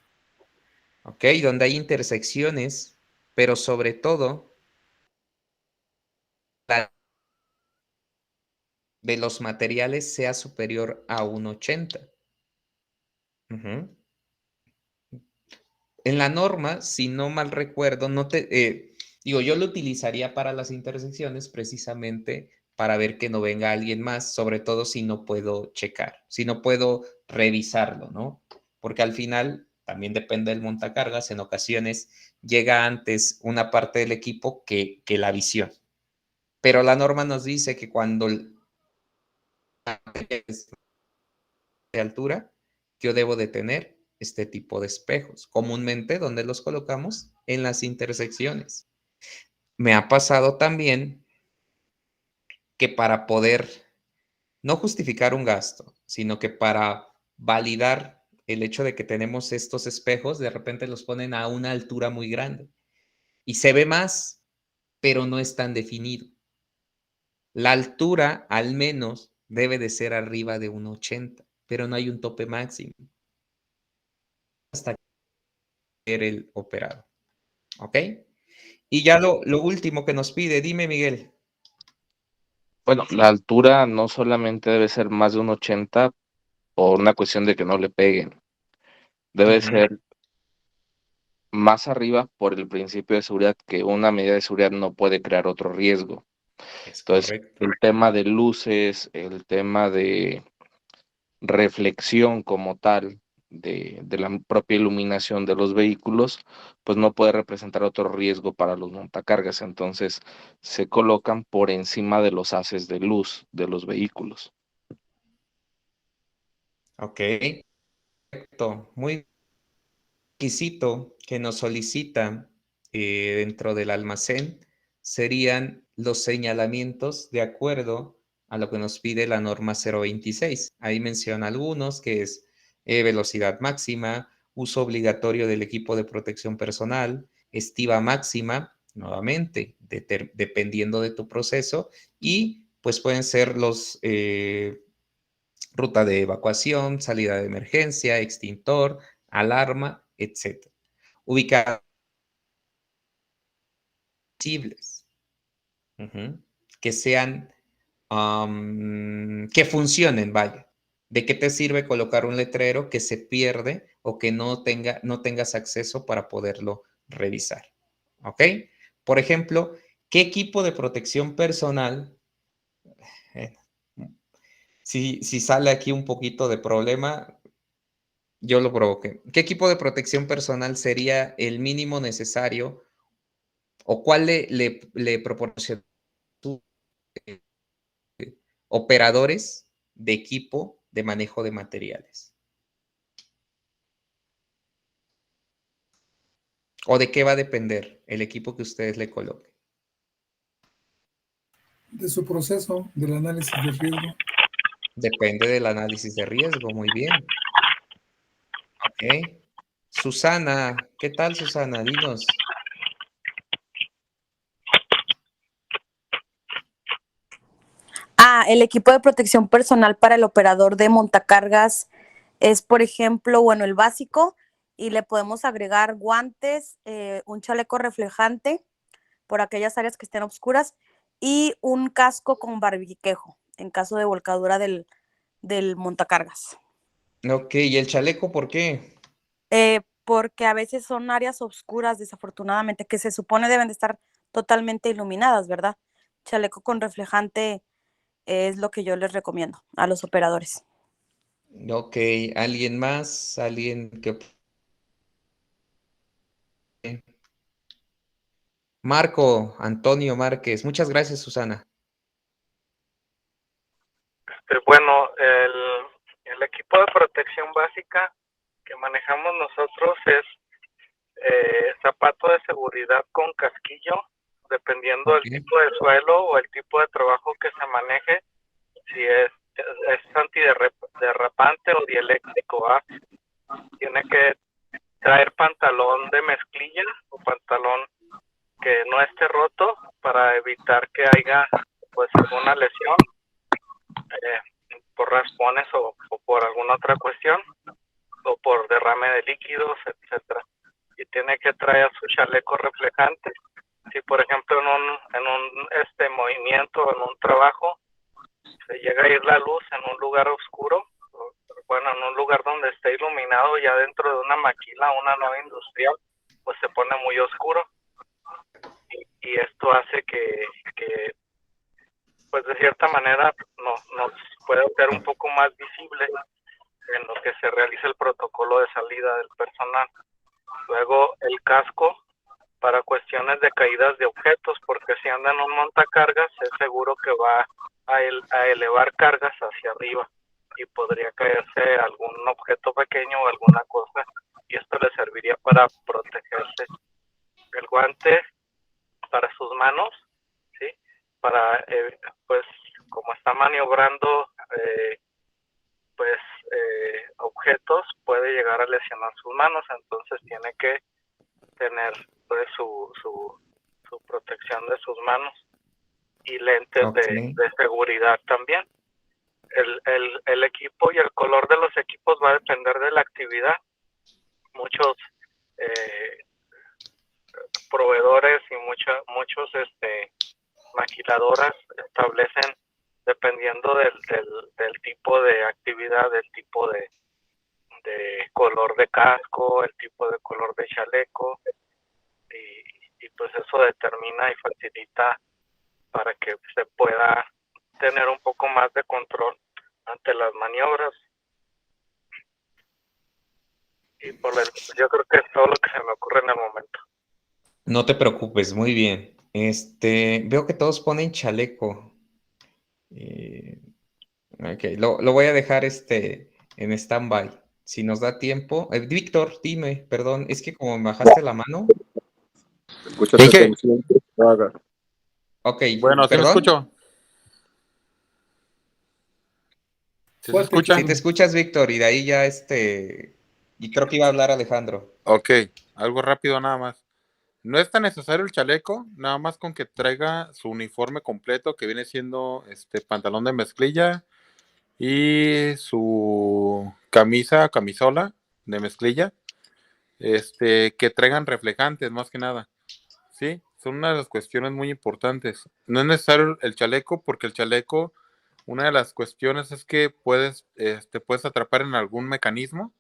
Ok, donde hay intersecciones, pero sobre todo la de los materiales sea superior a 1,80. Ujú. En la norma, si no mal recuerdo, digo, yo lo utilizaría para las intersecciones precisamente para ver que no venga alguien más, sobre todo si no puedo checar, si no puedo revisarlo, ¿no? Porque al final también depende del montacargas, en ocasiones llega antes una parte del equipo que la visión. Pero la norma nos dice que cuando es de altura, yo debo de tener este tipo de espejos. Comúnmente, ¿dónde los colocamos? En las intersecciones. Me ha pasado también que para poder no justificar un gasto, sino que para validar el hecho de que tenemos estos espejos, de repente los ponen a una altura muy grande y se ve más, pero no es tan definido. La altura al menos debe de ser arriba de 1,80, pero no hay un tope máximo hasta que el operado. ¿Ok? Y ya lo último que nos pide, dime, Miguel. Bueno, la altura no solamente debe ser más de un 80 por una cuestión de que no le peguen. Debe ser más arriba por el principio de seguridad, que una medida de seguridad no puede crear otro riesgo. Es Entonces, correcto. el tema de luces, el tema de reflexión como tal, de la propia iluminación de los vehículos, pues no puede representar otro riesgo para los montacargas. Entonces, se colocan por encima de los haces de luz de los vehículos. Ok, perfecto. Muy requisito que nos solicita dentro del almacén serían los señalamientos de acuerdo a lo que nos pide la norma 026. Ahí menciona algunos, que es velocidad máxima, uso obligatorio del equipo de protección personal, estiva máxima, nuevamente, dependiendo de tu proceso, y pues pueden ser los ruta de evacuación, salida de emergencia, extintor, alarma, etc. Ubicables, que sean, que funcionen, vaya. ¿De qué te sirve colocar un letrero que se pierde o que no tengas acceso para poderlo revisar? ¿Ok? Por ejemplo, ¿qué equipo de protección personal? eh, si sale aquí un poquito de problema, yo lo provoqué. ¿Qué equipo de protección personal sería el mínimo necesario o cuál le proporciona operadores de equipo de manejo de materiales? ¿O de qué va a depender el equipo que ustedes le coloquen? De su proceso, del análisis de riesgo. Depende del análisis de riesgo, muy bien. Ok. Susana, ¿qué tal, Susana? Dinos. El equipo de protección personal para el operador de montacargas es, por ejemplo, bueno, el básico, y le podemos agregar guantes, un chaleco reflejante por aquellas áreas que estén oscuras y un casco con barbiquejo en caso de volcadura del montacargas. Ok, ¿y el chaleco por qué? Porque a veces son áreas oscuras, desafortunadamente, que se supone deben de estar totalmente iluminadas, ¿verdad? Chaleco con reflejante es lo que yo les recomiendo a los operadores. Ok, ¿alguien más? ¿Alguien que... Marco Antonio Márquez. Muchas gracias, Susana. Bueno, el equipo de protección básica que manejamos nosotros es zapato de seguridad con casquillo, dependiendo del tipo de suelo o el tipo de trabajo que se maneje, si es antiderrapante o dieléctrico. Tiene que traer pantalón de mezclilla o pantalón que no esté roto para evitar que haya pues alguna lesión por raspones o por alguna otra cuestión o por derrame de líquidos, etcétera. Y tiene que traer su chaleco reflejante. Si por ejemplo en un movimiento, en un trabajo, se llega a ir la luz en un lugar oscuro, bueno, en un lugar donde esté iluminado, ya dentro de una maquila, una nave industrial, pues se pone muy oscuro. Y esto hace que pues de cierta manera nos puede ser un poco más visible en lo que se realiza el protocolo de salida del personal. Luego el casco para cuestiones de caídas de objetos, porque si anda en un montacargas es seguro que va a elevar cargas hacia arriba y podría caerse algún objeto pequeño o alguna cosa, y esto le serviría para protegerse. El guante para sus manos, ¿sí? Para, pues, como está maniobrando objetos, puede llegar a lesionar sus manos, entonces tiene que tener pues su protección de sus manos y lentes de seguridad también. El equipo y el color de los equipos va a depender de la actividad. Muchos proveedores y muchos maquiladoras establecen dependiendo del tipo de actividad, del tipo de color de casco, el tipo de color de chaleco, y pues eso determina y facilita para que se pueda tener un poco más de control ante las maniobras. Y yo creo que es todo lo que se me ocurre en el momento. No te preocupes, muy bien. Veo que todos ponen chaleco. Ok, lo voy a dejar en stand-by. Si nos da tiempo. Víctor, dime, perdón, es que como me bajaste la mano. Escúchate Inge, atención, no haga. Ok, bueno, sí me perdón. escucho. ¿Sí se Fuerte, escucha? Si te escuchas, Víctor, y de ahí ya y creo que iba a hablar Alejandro. Ok, algo rápido nada más. No es tan necesario el chaleco, nada más con que traiga su uniforme completo, que viene siendo pantalón de mezclilla y su camisola de mezclilla, que traigan reflejantes más que nada. Sí, son una de las cuestiones muy importantes. No es necesario el chaleco, porque el chaleco, una de las cuestiones es que puedes atrapar en algún mecanismo,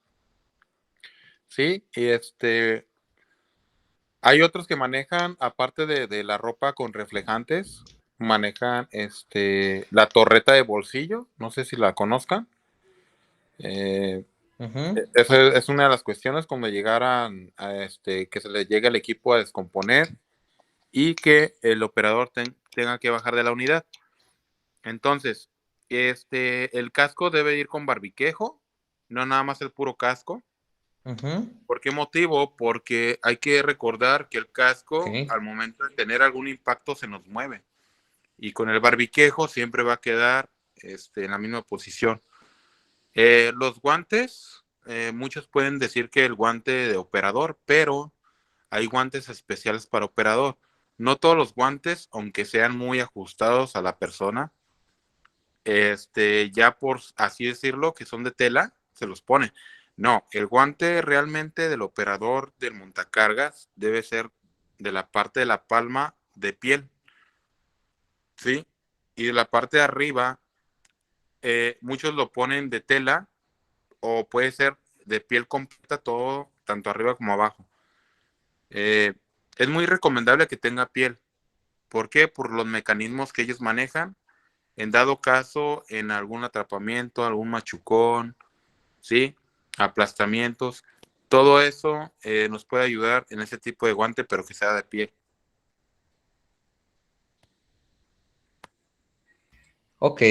sí, y hay otros que manejan, aparte de la ropa con reflejantes, manejan la torreta de bolsillo, no sé si la conozcan. Ujú. Esa es una de las cuestiones cuando llegaran que se le llegue al equipo a descomponer y que el operador tenga que bajar de la unidad. Entonces, el casco debe ir con barbiquejo, no nada más el puro casco. Ujú. ¿Por qué motivo? Porque hay que recordar que el casco, Ok. al momento de tener algún impacto, se nos mueve. Y con el barbiquejo siempre va a quedar en la misma posición. Los guantes, muchos pueden decir que el guante de operador, pero hay guantes especiales para operador. No todos los guantes, aunque sean muy ajustados a la persona, ya por así decirlo, que son de tela, se los pone. No, el guante realmente del operador del montacargas debe ser de la parte de la palma de piel, ¿sí? Y de la parte de arriba, muchos lo ponen de tela o puede ser de piel completa todo, tanto arriba como abajo. Es muy recomendable que tenga piel. ¿Por qué? Por los mecanismos que ellos manejan. En dado caso, en algún atrapamiento, algún machucón, ¿sí? Aplastamientos. Todo eso nos puede ayudar en ese tipo de guante, pero que sea de piel. Ok.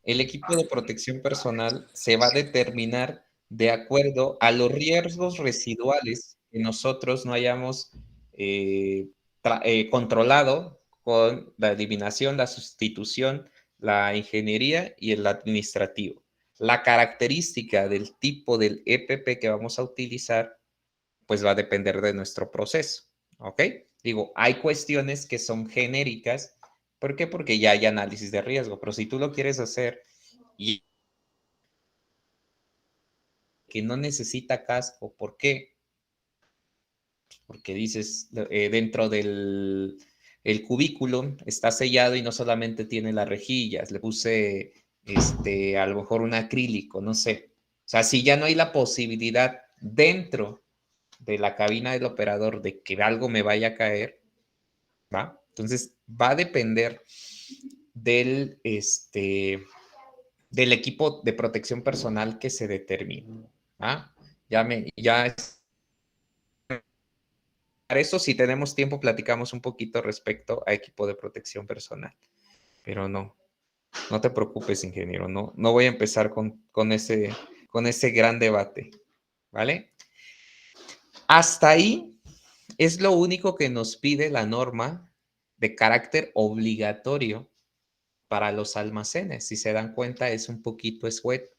El equipo de protección personal se va a determinar de acuerdo a los riesgos residuales que nosotros no hayamos controlado con la eliminación, la sustitución, la ingeniería y el administrativo. La característica del tipo del EPP que vamos a utilizar, pues va a depender de nuestro proceso, ¿ok? Digo, hay cuestiones que son genéricas. ¿Por qué? Porque ya hay análisis de riesgo, pero si tú lo quieres hacer y que no necesita casco, ¿por qué? Porque dices, dentro del el cubículo está sellado y no solamente tiene las rejillas, le puse a lo mejor un acrílico, no sé. O sea, si ya no hay la posibilidad dentro de la cabina del operador de que algo me vaya a caer, ¿va? Entonces va a depender del, del equipo de protección personal que se determine. ¿Ah? Ya para eso, si tenemos tiempo, platicamos un poquito respecto a equipo de protección personal. Pero no te preocupes, ingeniero. No voy a empezar con ese gran debate. ¿Vale? Hasta ahí es lo único que nos pide la norma de carácter obligatorio para los almacenes. Si se dan cuenta, es un poquito escueto.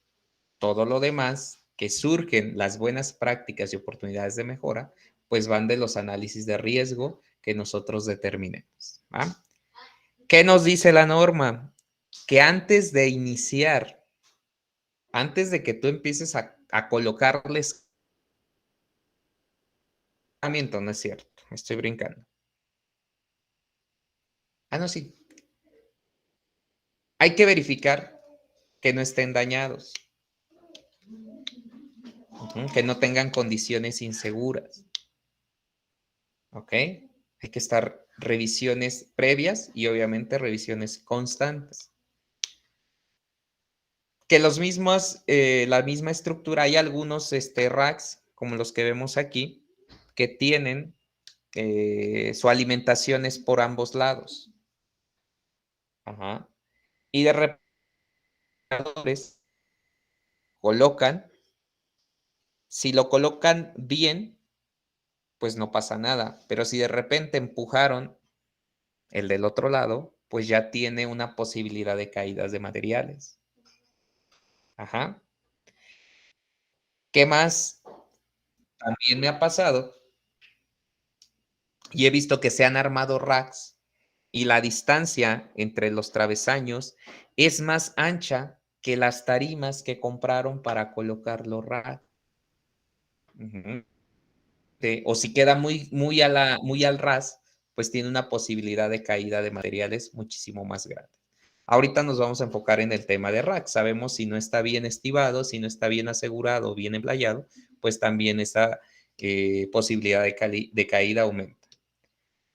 Todo lo demás que surgen, las buenas prácticas y oportunidades de mejora, pues van de los análisis de riesgo que nosotros determinemos. ¿Va? ¿Qué nos dice la norma? Que antes de iniciar, antes de que tú empieces a colocarles, no es cierto, me estoy brincando. Ah, no, sí. Hay que verificar que no estén dañados, que no tengan condiciones inseguras. ¿Ok? Hay que estar revisiones previas y obviamente revisiones constantes. Que los mismos, la misma estructura, hay algunos racks, como los que vemos aquí, que tienen su alimentación es por ambos lados. Ajá. Y de repente colocan, si lo colocan bien, pues no pasa nada. Pero si de repente empujaron el del otro lado, pues ya tiene una posibilidad de caídas de materiales. Ajá. ¿Qué más? También me ha pasado y he visto que se han armado racks y la distancia entre los travesaños es más ancha que las tarimas que compraron para colocar los racks. Ujú. O si queda muy al ras, pues tiene una posibilidad de caída de materiales muchísimo más grande. Ahorita nos vamos a enfocar en el tema de rack. Sabemos si no está bien estivado, si no está bien asegurado, bien emplayado, pues también esa posibilidad de caída aumenta.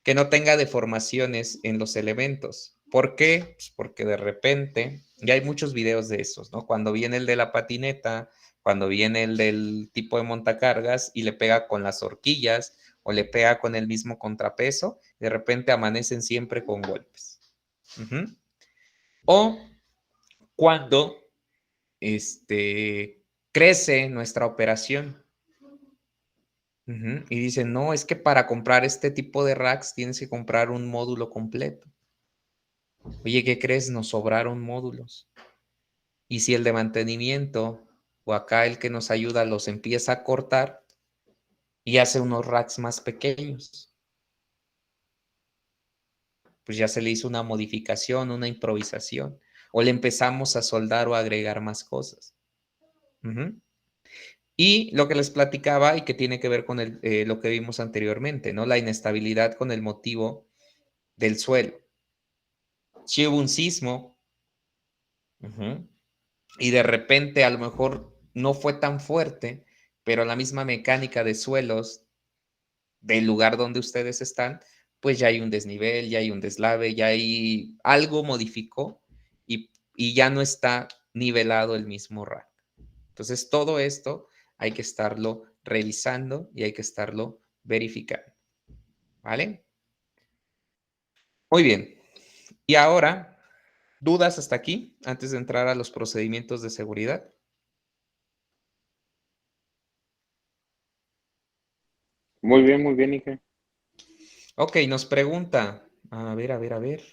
Que no tenga deformaciones en los elementos. ¿Por qué? Pues porque de repente, ya hay muchos videos de esos, ¿no? Cuando viene el de la patineta, cuando viene el del tipo de montacargas y le pega con las horquillas o le pega con el mismo contrapeso, de repente amanecen siempre con golpes. O cuando crece nuestra operación. Y dicen, no, es que para comprar este tipo de racks tienes que comprar un módulo completo. Oye, ¿qué crees? Nos sobraron módulos. Y si el de mantenimiento o acá el que nos ayuda los empieza a cortar y hace unos racks más pequeños, pues ya se le hizo una modificación, una improvisación, o le empezamos a soldar o agregar más cosas. Y lo que les platicaba y que tiene que ver con lo que vimos anteriormente, ¿no? La inestabilidad con el motivo del suelo. Si hubo un sismo, y de repente a lo mejor no fue tan fuerte, pero la misma mecánica de suelos del lugar donde ustedes están, pues ya hay un desnivel, ya hay un deslave, ya hay algo modificó y ya no está nivelado el mismo rack. Entonces, todo esto hay que estarlo revisando y hay que estarlo verificando. ¿Vale? Muy bien. Y ahora, ¿dudas hasta aquí antes de entrar a los procedimientos de seguridad? Muy bien, Inge. Ok, nos pregunta, a ver.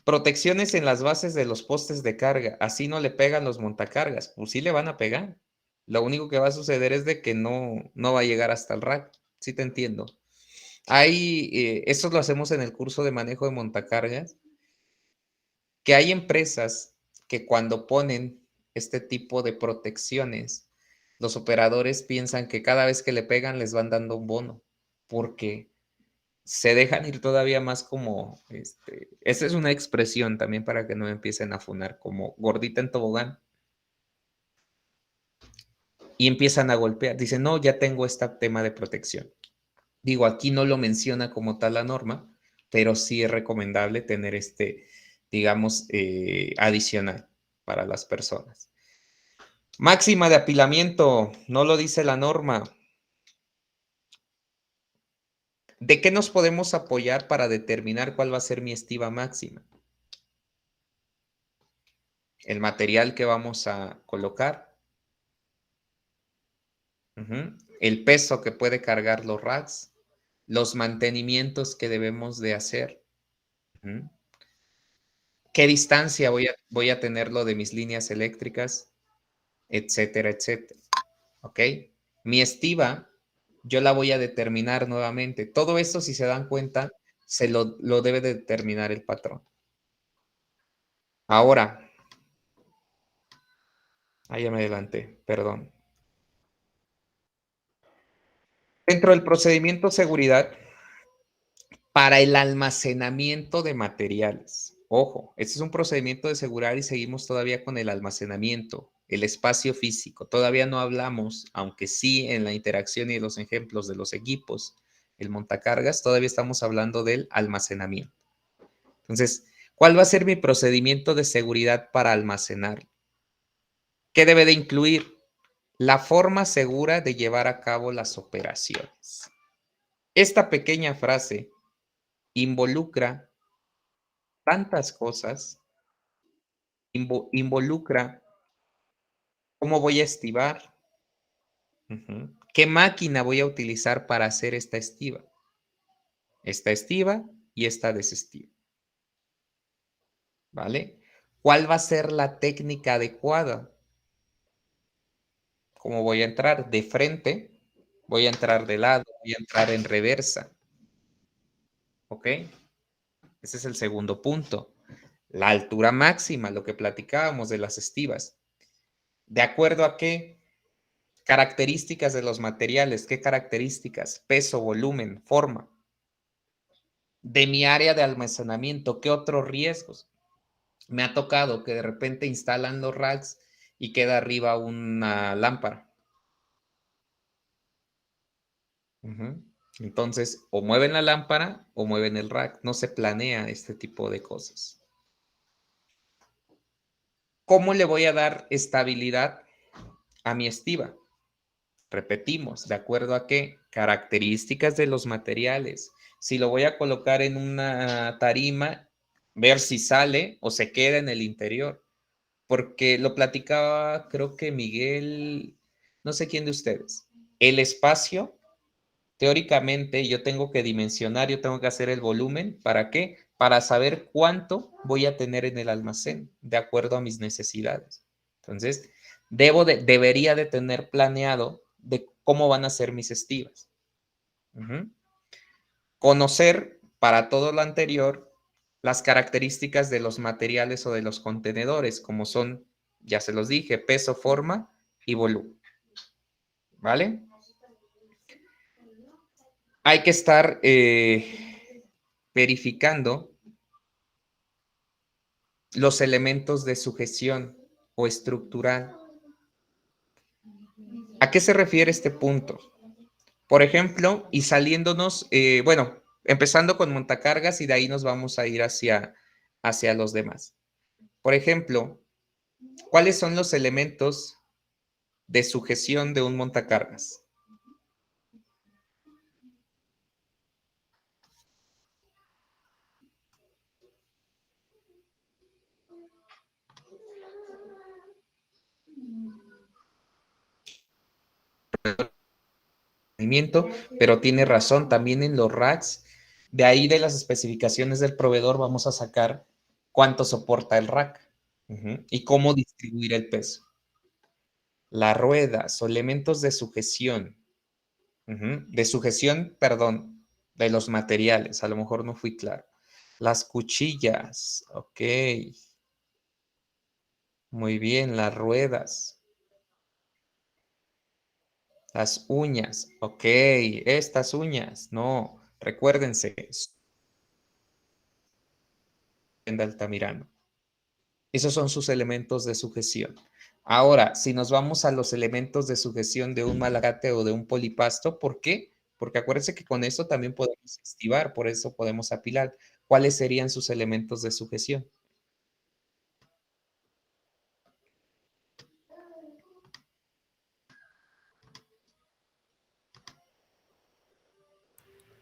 Protecciones en las bases de los postes de carga, así no le pegan los montacargas. Pues sí le van a pegar. Lo único que va a suceder es de que no va a llegar hasta el rack. Sí te entiendo. Eso lo hacemos en el curso de manejo de montacargas, que hay empresas que cuando ponen este tipo de protecciones, los operadores piensan que cada vez que le pegan les van dando un bono, porque se dejan ir todavía más como, esa es una expresión también para que no empiecen a funar, como gordita en tobogán, y empiezan a golpear. Dicen, no, ya tengo este tema de protección. Digo, aquí no lo menciona como tal la norma, pero sí es recomendable tener digamos, adicional para las personas. Máxima de apilamiento, no lo dice la norma. ¿De qué nos podemos apoyar para determinar cuál va a ser mi estiva máxima? El material que vamos a colocar, el peso que puede cargar los racks, los mantenimientos que debemos de hacer, qué distancia voy a tenerlo de mis líneas eléctricas, etcétera, etcétera. ¿Ok? Mi estiva, yo la voy a determinar nuevamente. Todo esto, si se dan cuenta, lo debe de determinar el patrón. Ahora, ya me adelanté, perdón. Dentro del procedimiento seguridad, para el almacenamiento de materiales. Ojo, este es un procedimiento de seguridad y seguimos todavía con el almacenamiento, el espacio físico. Todavía no hablamos, aunque sí en la interacción y los ejemplos de los equipos, el montacargas, todavía estamos hablando del almacenamiento. Entonces, ¿cuál va a ser mi procedimiento de seguridad para almacenar? ¿Qué debe de incluir? La forma segura de llevar a cabo las operaciones. Esta pequeña frase involucra tantas cosas, involucra cómo voy a estivar, qué máquina voy a utilizar para hacer esta estiva y esta desestiva, ¿vale? ¿Cuál va a ser la técnica adecuada? ¿Cómo voy a entrar? ¿De frente? ¿Voy a entrar de lado? ¿Voy a entrar en reversa? ¿Ok? Ese es el segundo punto. La altura máxima, lo que platicábamos de las estivas. ¿De acuerdo a qué? Características de los materiales. ¿Qué características? Peso, volumen, forma. De mi área de almacenamiento, ¿qué otros riesgos? Me ha tocado que de repente instalan los racks y queda arriba una lámpara. Entonces, o mueven la lámpara o mueven el rack. No se planea este tipo de cosas. ¿Cómo le voy a dar estabilidad a mi estiva? Repetimos, ¿de acuerdo a qué? Características de los materiales. Si lo voy a colocar en una tarima, ver si sale o se queda en el interior. Porque lo platicaba, creo que Miguel, no sé quién de ustedes. El espacio, teóricamente, yo tengo que dimensionar, yo tengo que hacer el volumen. ¿Para qué? Para saber cuánto voy a tener en el almacén, de acuerdo a mis necesidades. Entonces, debería de tener planeado de cómo van a ser mis estivas. Conocer, para todo lo anterior, las características de los materiales o de los contenedores, como son, ya se los dije, peso, forma y volumen. ¿Vale? Hay que estar verificando los elementos de sujeción o estructural. ¿A qué se refiere este punto? Por ejemplo, y saliéndonos, bueno, empezando con montacargas y de ahí nos vamos a ir hacia los demás. Por ejemplo, ¿cuáles son los elementos de sujeción de un montacargas? Pero tiene razón, también en los racks, de ahí de las especificaciones del proveedor vamos a sacar cuánto soporta el rack y cómo distribuir el peso. Las ruedas o elementos de sujeción, perdón, de los materiales, a lo mejor no fui claro. Las cuchillas, ok. Muy bien, las ruedas. Las uñas, ok, estas uñas, no, recuérdense, de Altamirano. Esos son sus elementos de sujeción. Ahora, si nos vamos a los elementos de sujeción de un malacate o de un polipasto, ¿por qué? Porque acuérdense que con eso también podemos estivar, por eso podemos apilar. ¿Cuáles serían sus elementos de sujeción?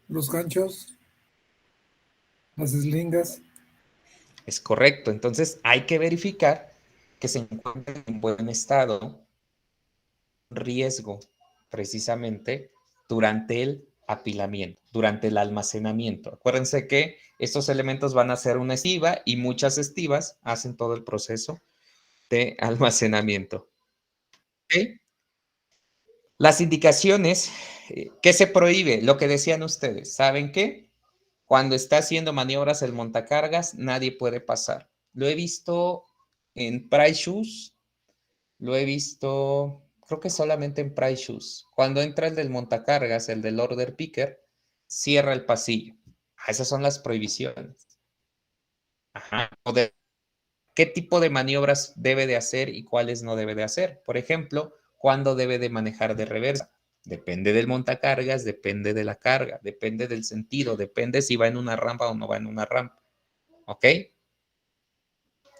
Los ganchos, las eslingas. Es correcto. Entonces hay que verificar que se encuentren en buen estado, riesgo, precisamente durante el apilamiento, durante el almacenamiento. Acuérdense que estos elementos van a ser una estiva y muchas estivas hacen todo el proceso de almacenamiento. ¿Okay? Las indicaciones, ¿qué se prohíbe? Lo que decían ustedes, ¿saben qué? Cuando está haciendo maniobras el montacargas, nadie puede pasar. Lo he visto en Price Shoes, lo he visto, creo que solamente en Price Shoes. Cuando entra el del montacargas, el del order picker, cierra el pasillo. Esas son las prohibiciones. Ajá. ¿Qué tipo de maniobras debe de hacer y cuáles no debe de hacer? Por ejemplo, ¿cuándo debe de manejar de reversa? Depende del montacargas, depende de la carga, depende del sentido, depende si va en una rampa o no va en una rampa. ¿Ok?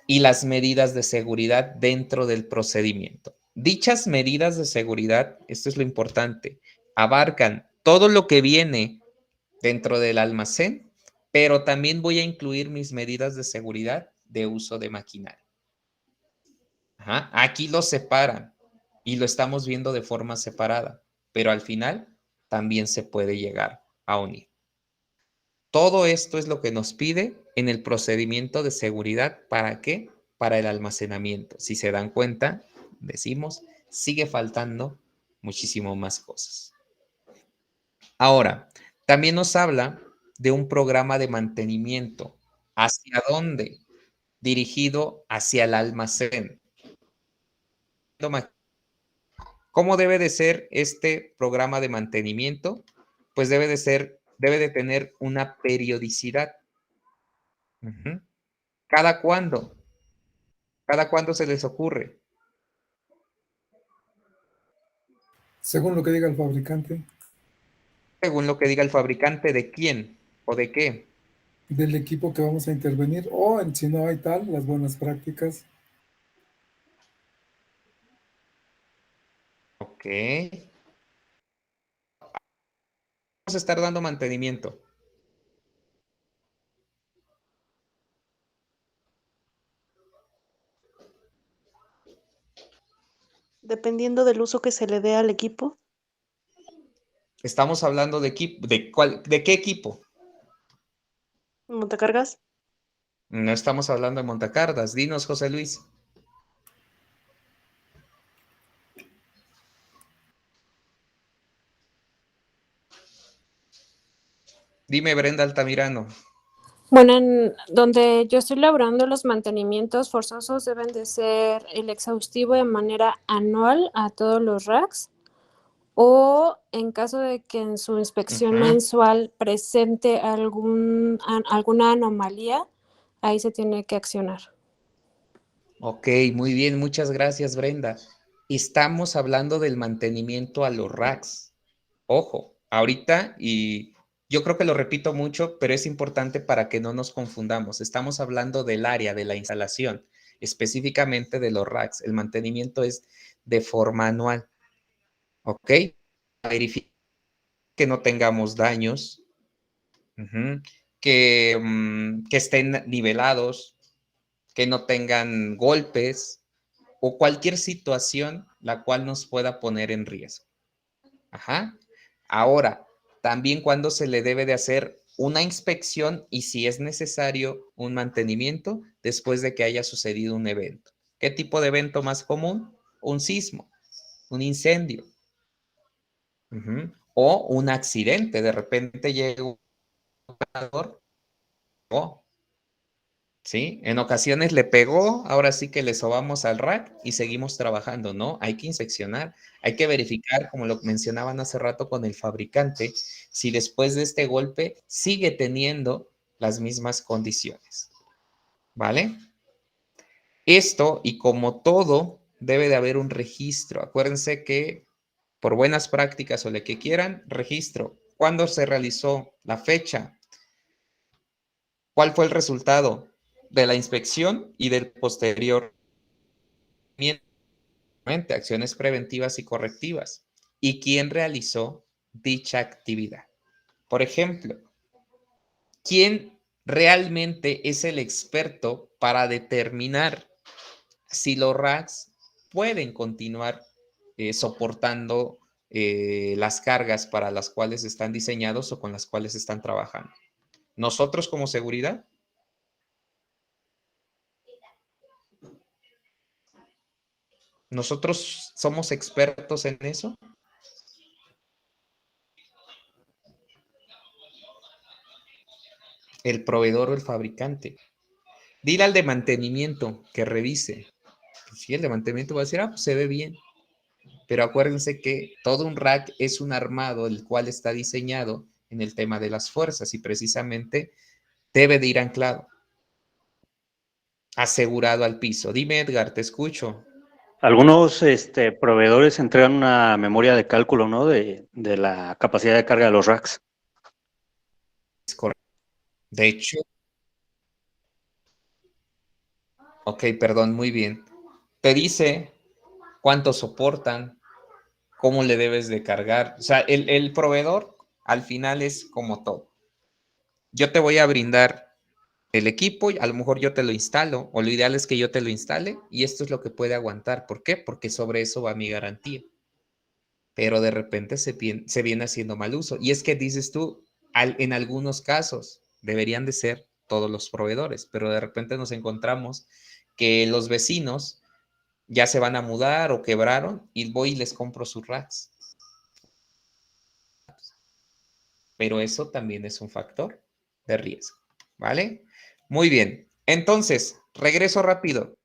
Y las medidas de seguridad dentro del procedimiento. Dichas medidas de seguridad, esto es lo importante, abarcan todo lo que viene dentro del almacén, pero también voy a incluir mis medidas de seguridad de uso de maquinaria. Ajá. Aquí lo separan y lo estamos viendo de forma separada, pero al final también se puede llegar a unir. Todo esto es lo que nos pide en el procedimiento de seguridad. ¿Para qué? Para el almacenamiento. Si se dan cuenta, decimos, sigue faltando muchísimo más cosas. Ahora, también nos habla de un programa de mantenimiento. ¿Hacia dónde? Dirigido hacia el almacén. ¿Cómo debe de ser este programa de mantenimiento? Pues debe de tener una periodicidad. Uh-huh. ¿Cada cuándo? ¿Cada cuándo se les ocurre? Según lo que diga el fabricante. Según lo que diga el fabricante, ¿de quién o de qué? Del equipo que vamos a intervenir, o si no hay tal, las buenas prácticas. Ok. Vamos a estar dando mantenimiento. Dependiendo del uso que se le dé al equipo. Estamos hablando de equipo, ¿de qué equipo? ¿Montacargas? No estamos hablando de montacargas. Dinos, José Luis. Dime, Brenda Altamirano. Bueno, en donde yo estoy laborando, los mantenimientos forzosos deben de ser el exhaustivo de manera anual a todos los racks, o en caso de que en su inspección mensual presente alguna anomalía, ahí se tiene que accionar. Ok, muy bien, muchas gracias, Brenda. Estamos hablando del mantenimiento a los racks. Ojo, ahorita, y yo creo que lo repito mucho, pero es importante para que no nos confundamos. Estamos hablando del área de la instalación, específicamente de los racks. El mantenimiento es de forma anual. ¿Ok? Verificar que no tengamos daños, que estén nivelados, que no tengan golpes o cualquier situación la cual nos pueda poner en riesgo. Ajá. Ahora, también cuando se le debe de hacer una inspección y si es necesario un mantenimiento después de que haya sucedido un evento. ¿Qué tipo de evento más común? Un sismo, un incendio. O un accidente. De repente llega un operador. ¿Sí? En ocasiones le pegó, ahora sí que le sobamos al rack y seguimos trabajando, ¿no? Hay que inspeccionar, hay que verificar, como lo mencionaban hace rato con el fabricante, si después de este golpe sigue teniendo las mismas condiciones, ¿vale? Esto, y como todo, debe de haber un registro. Acuérdense que por buenas prácticas o lo que quieran, registro. ¿Cuándo se realizó? La fecha. ¿Cuál fue el resultado de la inspección y del posterior acciones preventivas y correctivas? ¿Y quién realizó dicha actividad? Por ejemplo, ¿quién realmente es el experto para determinar si los racks pueden continuar soportando las cargas para las cuales están diseñados o con las cuales están trabajando? ¿Nosotros como seguridad? ¿Nosotros somos expertos en eso? El proveedor o el fabricante. Dile al de mantenimiento que revise. Pues sí, el de mantenimiento va a decir, pues se ve bien. Pero acuérdense que todo un rack es un armado el cual está diseñado en el tema de las fuerzas y precisamente debe de ir anclado, asegurado al piso. Dime, Edgar, te escucho. Algunos proveedores entregan una memoria de cálculo, ¿no? De la capacidad de carga de los racks. Es correcto. De hecho, ok, perdón, muy bien. Te dice cuánto soportan, cómo le debes de cargar. O sea, el proveedor al final es como todo. Yo te voy a brindar el equipo, a lo mejor yo te lo instalo, o lo ideal es que yo te lo instale, y esto es lo que puede aguantar. ¿Por qué? Porque sobre eso va mi garantía. Pero de repente se viene haciendo mal uso. Y es que dices tú, en algunos casos deberían de ser todos los proveedores, pero de repente nos encontramos que los vecinos ya se van a mudar o quebraron y voy y les compro sus racks. Pero eso también es un factor de riesgo, ¿vale? Muy bien. Entonces, regreso rápido.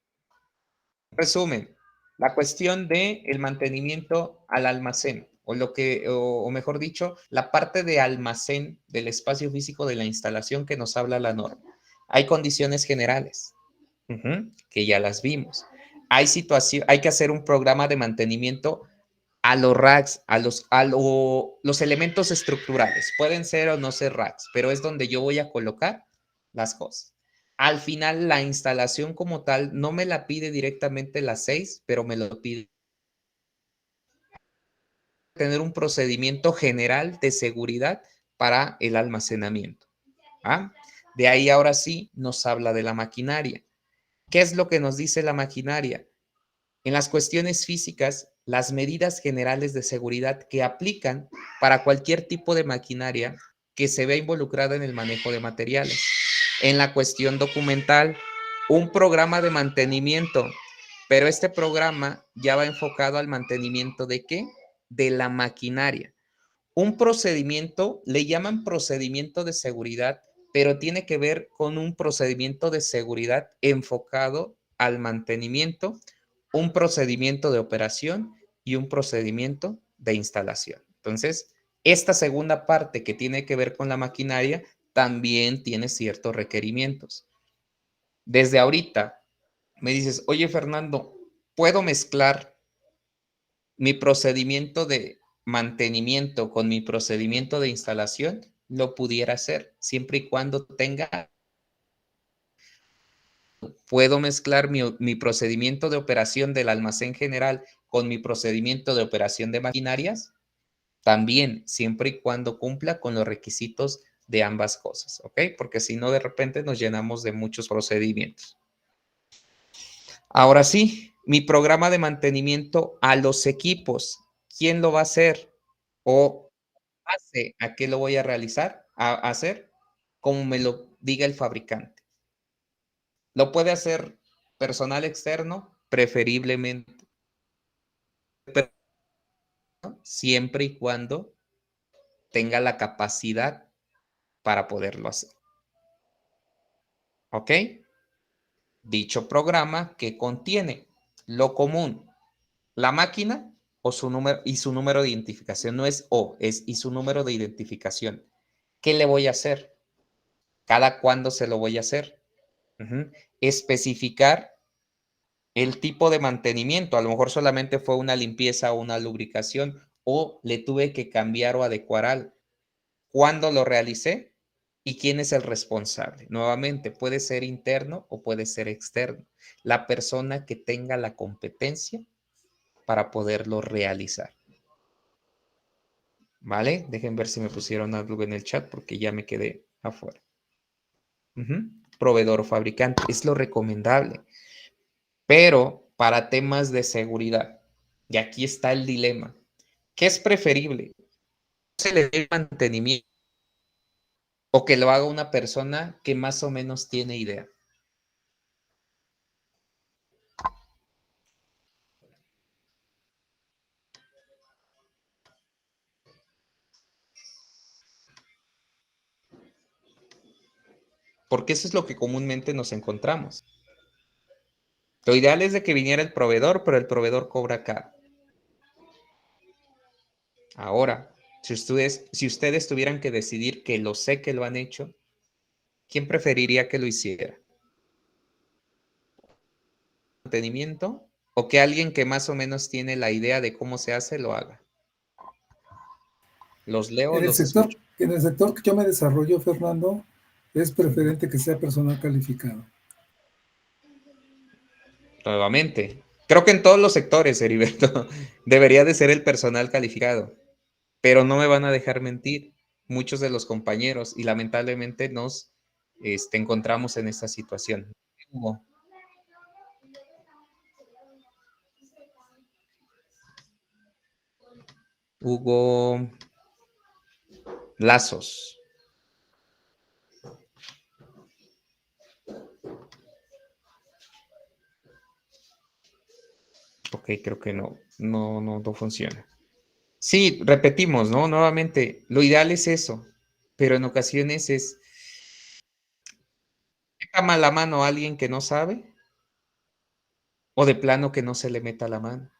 Resumen, la cuestión de el mantenimiento al almacén, o mejor dicho, la parte de almacén del espacio físico de la instalación que nos habla la norma. Hay condiciones generales, que ya las vimos. Hay que hacer un programa de mantenimiento a los racks, a los elementos estructurales. Pueden ser o no ser racks, pero es donde yo voy a colocar las cosas. Al final, la instalación como tal no me la pide directamente la 6, pero me lo pide. Tener un procedimiento general de seguridad para el almacenamiento. ¿Ah? De ahí ahora sí nos habla de la maquinaria. ¿Qué es lo que nos dice la maquinaria? En las cuestiones físicas, las medidas generales de seguridad que aplican para cualquier tipo de maquinaria que se vea involucrada en el manejo de materiales. En la cuestión documental, un programa de mantenimiento, pero este programa ya va enfocado al mantenimiento ¿de qué? De la maquinaria. Un procedimiento, le llaman procedimiento de seguridad, pero tiene que ver con un procedimiento de seguridad enfocado al mantenimiento, un procedimiento de operación y un procedimiento de instalación. Entonces, esta segunda parte que tiene que ver con la maquinaria también tiene ciertos requerimientos. Desde ahorita me dices, oye Fernando, ¿puedo mezclar mi procedimiento de mantenimiento con mi procedimiento de instalación? Lo pudiera hacer, siempre y cuando tenga. Puedo mezclar mi procedimiento de operación del almacén general con mi procedimiento de operación de maquinarias, también, siempre y cuando cumpla con los requisitos de ambas cosas, ¿ok? Porque si no, de repente nos llenamos de muchos procedimientos. Ahora sí, mi programa de mantenimiento a los equipos, ¿quién lo va a hacer? O ¿a qué lo voy a realizar? A hacer como me lo diga el fabricante. ¿Lo puede hacer personal externo? Preferiblemente. Siempre y cuando tenga la capacidad para poderlo hacer. ¿Ok? Dicho programa que contiene lo común, la máquina o su número y su número de identificación. No es O, es y su número de identificación. ¿Qué le voy a hacer? ¿Cada cuándo se lo voy a hacer? Especificar el tipo de mantenimiento. A lo mejor solamente fue una limpieza o una lubricación o le tuve que cambiar o adecuar algo. ¿Cuándo lo realicé? ¿Y quién es el responsable? Nuevamente, puede ser interno o puede ser externo. La persona que tenga la competencia para poderlo realizar. ¿Vale? Dejen ver si me pusieron algo en el chat porque ya me quedé afuera. Proveedor o fabricante es lo recomendable. Pero para temas de seguridad, y aquí está el dilema, ¿qué es preferible? ¿Se le dé mantenimiento o que lo haga una persona que más o menos tiene idea? Porque eso es lo que comúnmente nos encontramos. Lo ideal es de que viniera el proveedor, pero el proveedor cobra caro. Ahora, Si ustedes tuvieran que decidir, que lo sé que lo han hecho, ¿quién preferiría que lo hiciera? ¿Mantenimiento? ¿O que alguien que más o menos tiene la idea de cómo se hace lo haga? ¿Los leo o los escucho? En el sector que yo me desarrollo, Fernando, es preferente que sea personal calificado. Nuevamente. Creo que en todos los sectores, Heriberto, debería de ser el personal calificado. Pero no me van a dejar mentir muchos de los compañeros y lamentablemente nos encontramos en esta situación. Hugo Lazos. Ok, creo que no funciona. Sí, repetimos, ¿no? Nuevamente, lo ideal es eso, pero en ocasiones es deja mala mano a alguien que no sabe o de plano que no se le meta la mano.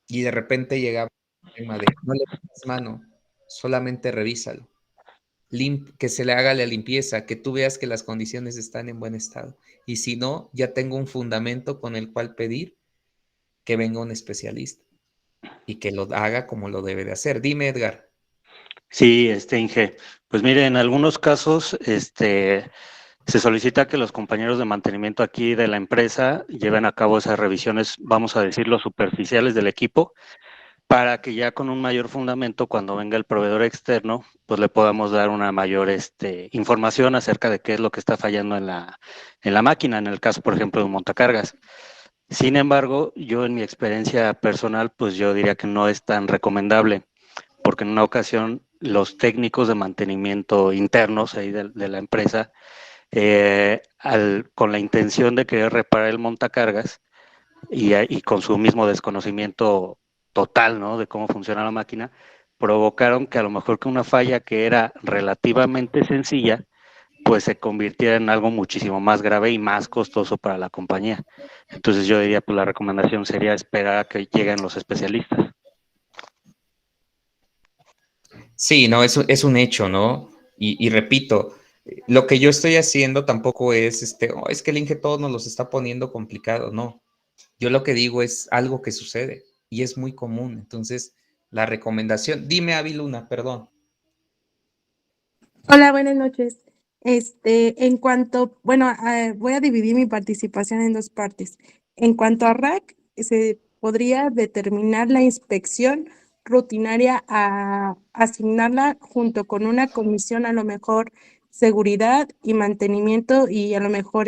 Y de repente llega el tema de no le metas mano, solamente revísalo. Que se le haga la limpieza, que tú veas que las condiciones están en buen estado. Y si no, ya tengo un fundamento con el cual pedir que venga un especialista y que lo haga como lo debe de hacer. Dime, Edgar. Sí, Inge. Pues mire, en algunos casos, se solicita que los compañeros de mantenimiento aquí de la empresa lleven a cabo esas revisiones, vamos a decirlo, superficiales del equipo, para que ya con un mayor fundamento, cuando venga el proveedor externo, pues le podamos dar una mayor información acerca de qué es lo que está fallando en la máquina, en el caso, por ejemplo, de un montacargas. Sin embargo, yo en mi experiencia personal, pues yo diría que no es tan recomendable, porque en una ocasión los técnicos de mantenimiento internos ahí de la empresa, con la intención de querer reparar el montacargas y con su mismo desconocimiento total, ¿no?, de cómo funciona la máquina, provocaron que a lo mejor que una falla que era relativamente sencilla, pues se convirtiera en algo muchísimo más grave y más costoso para la compañía. Entonces yo diría, pues la recomendación sería esperar a que lleguen los especialistas. Sí, no, es un hecho, ¿no? Y repito, lo que yo estoy haciendo tampoco es, oh, es que el Inge todo nos los está poniendo complicado, no. Yo lo que digo es algo que sucede y es muy común. Entonces, la recomendación, dime, Aviluna, perdón. Hola, buenas noches. En cuanto, bueno, voy a dividir mi participación en dos partes. En cuanto a RAC, se podría determinar la inspección rutinaria a asignarla junto con una comisión, a lo mejor seguridad y mantenimiento y a lo mejor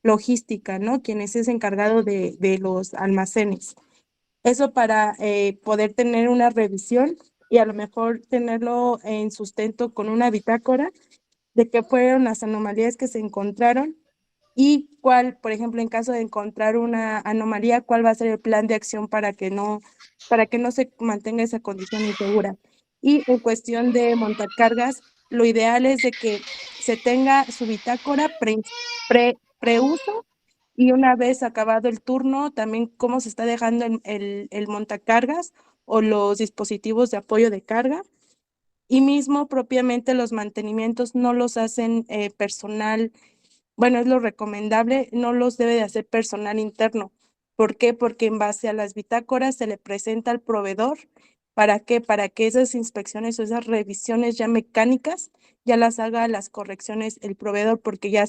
logística, ¿no? Quien es encargado de los almacenes. Eso para poder tener una revisión y a lo mejor tenerlo en sustento con una bitácora de qué fueron las anomalías que se encontraron y cuál, por ejemplo, en caso de encontrar una anomalía, cuál va a ser el plan de acción para que no se mantenga esa condición insegura. Y en cuestión de montacargas, lo ideal es de que se tenga su bitácora preuso y una vez acabado el turno, también cómo se está dejando el montacargas o los dispositivos de apoyo de carga. Y mismo propiamente los mantenimientos no los hacen personal, bueno, es lo recomendable, no los debe de hacer personal interno. ¿Por qué? Porque en base a las bitácoras se le presenta al proveedor. ¿Para qué? Para que esas inspecciones o esas revisiones ya mecánicas ya las haga las correcciones el proveedor, porque ya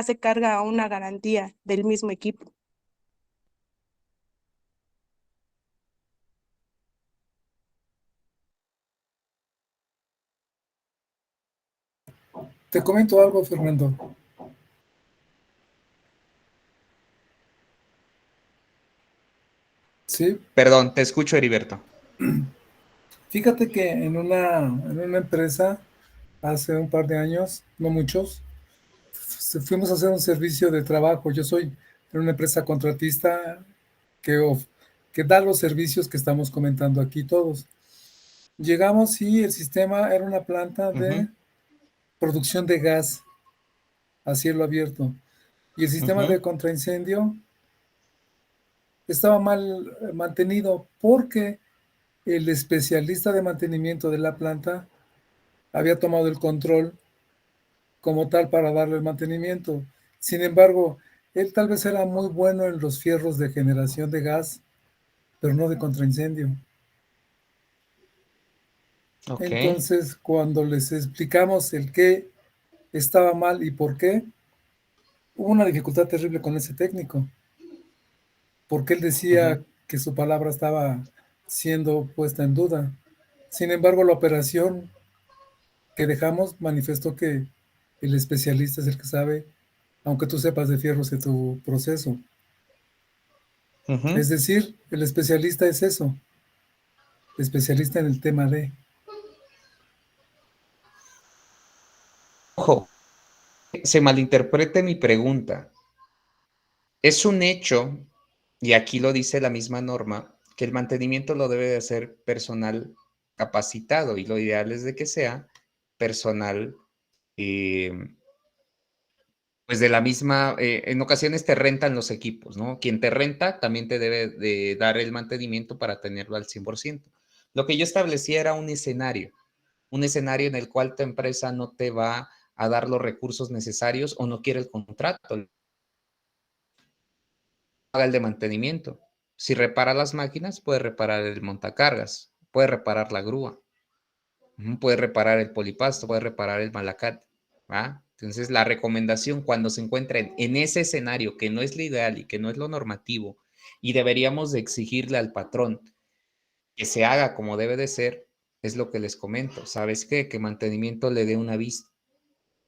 se carga a una garantía del mismo equipo. Te comento algo, Fernando. Sí. Perdón, te escucho, Heriberto. Fíjate que en una empresa hace un par de años, no muchos, fuimos a hacer un servicio de trabajo. Yo soy en una empresa contratista que da los servicios que estamos comentando aquí todos. Llegamos y el sistema era una planta de producción de gas a cielo abierto. Y el sistema de contraincendio estaba mal mantenido porque el especialista de mantenimiento de la planta había tomado el control como tal para darle el mantenimiento. Sin embargo, él tal vez era muy bueno en los fierros de generación de gas, pero no de contraincendio. Ok. Entonces, cuando les explicamos el qué estaba mal y por qué, hubo una dificultad terrible con ese técnico, porque él decía Ujú. que su palabra estaba siendo puesta en duda. Sin embargo, la operación que dejamos manifestó que el especialista es el que sabe, aunque tú sepas de fierros de tu proceso. Ujú. Es decir, el especialista es eso, especialista en el tema de. Ojo, se malinterprete mi pregunta. Es un hecho, y aquí lo dice la misma norma, que el mantenimiento lo debe de hacer personal capacitado y lo ideal es de que sea personal, eh, pues de la misma, en ocasiones te rentan los equipos, ¿no? Quien te renta también te debe de dar el mantenimiento para tenerlo al 100%. Lo que yo establecía era un escenario en el cual tu empresa no te va a dar los recursos necesarios o no quiere el contrato, haga el de mantenimiento. Si repara las máquinas, puede reparar el montacargas, puede reparar la grúa, puede reparar el polipasto, puede reparar el malacate. ¿Va? Entonces, la recomendación cuando se encuentren en ese escenario que no es lo ideal y que no es lo normativo, y deberíamos de exigirle al patrón que se haga como debe de ser, es lo que les comento. ¿Sabes qué? Que mantenimiento le dé una vista,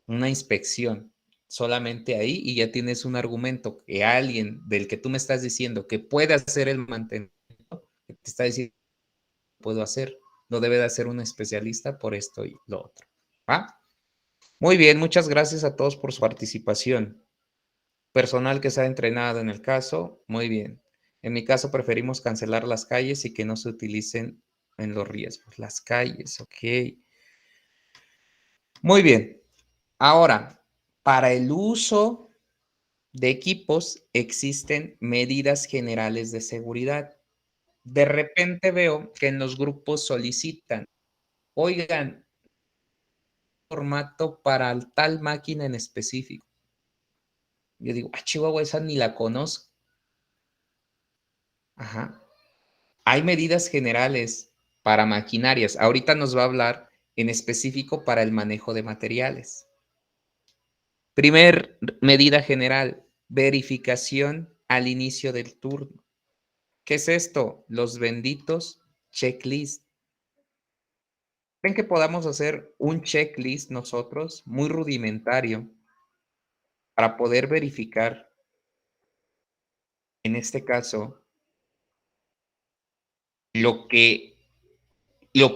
una inspección, solamente ahí y ya tienes un argumento que alguien del que tú me estás diciendo que puede hacer el mantenimiento, que te está diciendo que puedo hacer, lo debe de hacer un especialista por esto y lo otro. ¿Va? Muy bien, muchas gracias a todos por su participación. Personal que se ha entrenado en el caso, muy bien. En mi caso preferimos cancelar las calles y que no se utilicen en los riesgos. Las calles, ok. Muy bien. Ahora, para el uso de equipos existen medidas generales de seguridad. De repente veo que en los grupos solicitan, oigan, formato para tal máquina en específico. Yo digo, ah, Chihuahua, esa ni la conozco. Ajá. Hay medidas generales para maquinarias. Ahorita nos va a hablar en específico para el manejo de materiales. Primer medida general, verificación al inicio del turno. ¿Qué es esto? Los benditos checklists. ¿Creen que podamos hacer un checklist nosotros, muy rudimentario, para poder verificar, en este caso, lo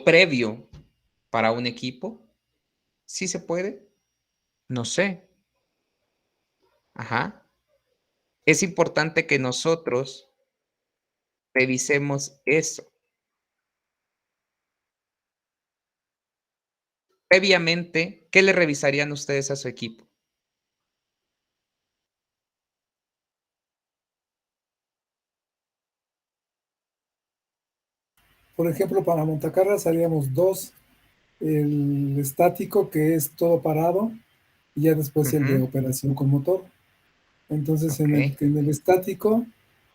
previo para un equipo? ¿Sí se puede? No sé. Ajá. Es importante que nosotros revisemos eso. Previamente, ¿qué le revisarían ustedes a su equipo? Por ejemplo, para montacargas haríamos dos, el estático que es todo parado y ya después el de Ujú. operación con motor. Entonces, Ok. en el estático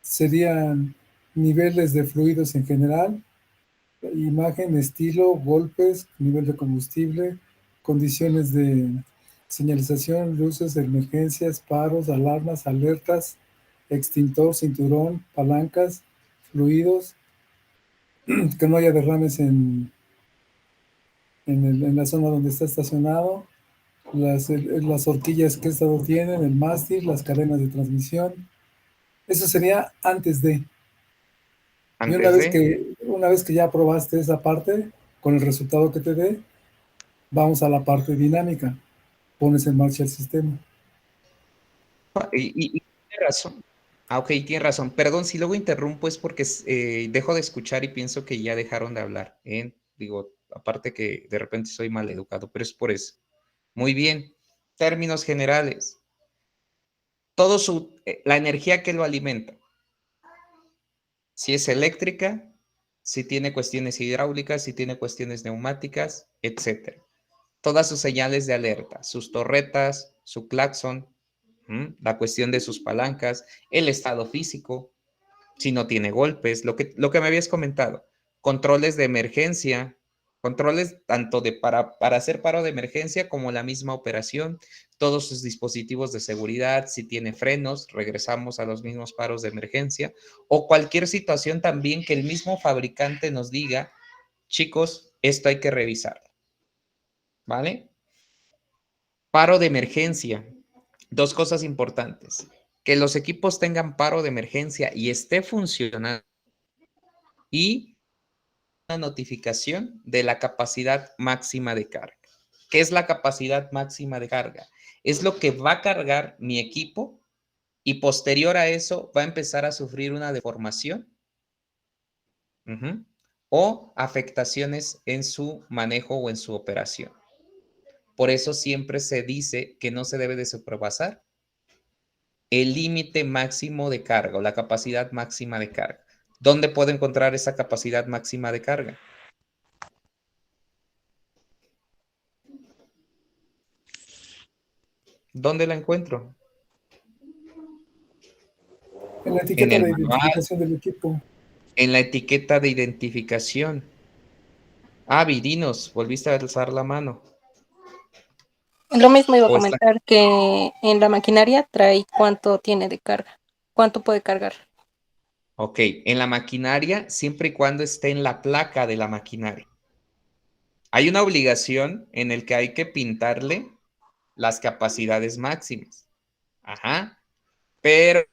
serían niveles de fluidos en general, imagen, estilo, golpes, nivel de combustible, condiciones de señalización, luces, emergencias, paros, alarmas, alertas, extintor, cinturón, palancas, fluidos, que no haya derrames en la zona donde está estacionado, las horquillas que estado tienen, el mástil, las cadenas de transmisión. Eso sería antes de. Y Antes de. una vez que ya aprobaste esa parte, con el resultado que te dé, vamos a la parte dinámica. Pones en marcha el sistema. Y tiene razón. Ah, ok, tiene razón. Perdón, si luego interrumpo es porque dejo de escuchar y pienso que ya dejaron de hablar. Digo, aparte que de repente soy mal educado, pero es por eso. Muy bien. Términos generales. La energía que lo alimenta. Si es eléctrica, si tiene cuestiones hidráulicas, si tiene cuestiones neumáticas, etcétera. Todas sus señales de alerta, sus torretas, su claxon, la cuestión de sus palancas, el estado físico, si no tiene golpes, lo que me habías comentado, controles de emergencia, controles tanto para hacer paro de emergencia como la misma operación, todos sus dispositivos de seguridad, si tiene frenos, regresamos a los mismos paros de emergencia, o cualquier situación también que el mismo fabricante nos diga, chicos, esto hay que revisarlo, ¿vale? Paro de emergencia. Dos cosas importantes. Que los equipos tengan paro de emergencia y esté funcionando. Y una notificación de la capacidad máxima de carga. ¿Qué es la capacidad máxima de carga? Es lo que va a cargar mi equipo y posterior a eso va a empezar a sufrir una deformación o afectaciones en su manejo o en su operación. Por eso siempre se dice que no se debe de sobrepasar el límite máximo de carga o la capacidad máxima de carga. ¿Dónde puedo encontrar esa capacidad máxima de carga? ¿Dónde la encuentro? En la En etiqueta el de manual, identificación del equipo. en la etiqueta de identificación. Ah, Virinos, volviste a alzar la mano. Lo mismo iba a O está... comentar que en la maquinaria trae cuánto tiene de carga, cuánto puede cargar. Ok, en la maquinaria, siempre y cuando esté en la placa de la maquinaria. Hay una obligación en el que hay que pintarle las capacidades máximas. Ajá. Pero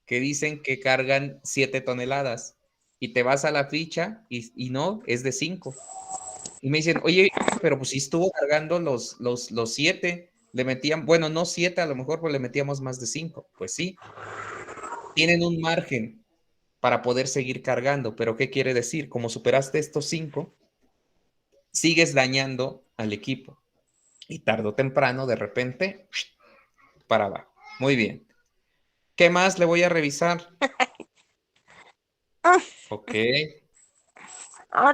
que dicen que cargan 7 toneladas y te vas a la ficha y no, es de 5. Y me dicen, oye, pero pues si estuvo cargando los 7, le metían, bueno, no 7 a lo mejor, pues le metíamos más de 5. Pues sí, tienen un margen para poder seguir cargando, pero ¿qué quiere decir? Como superaste estos 5, sigues dañando al equipo y tarde o temprano, de repente, para abajo. Muy bien. ¿Qué más le voy a revisar? Ok.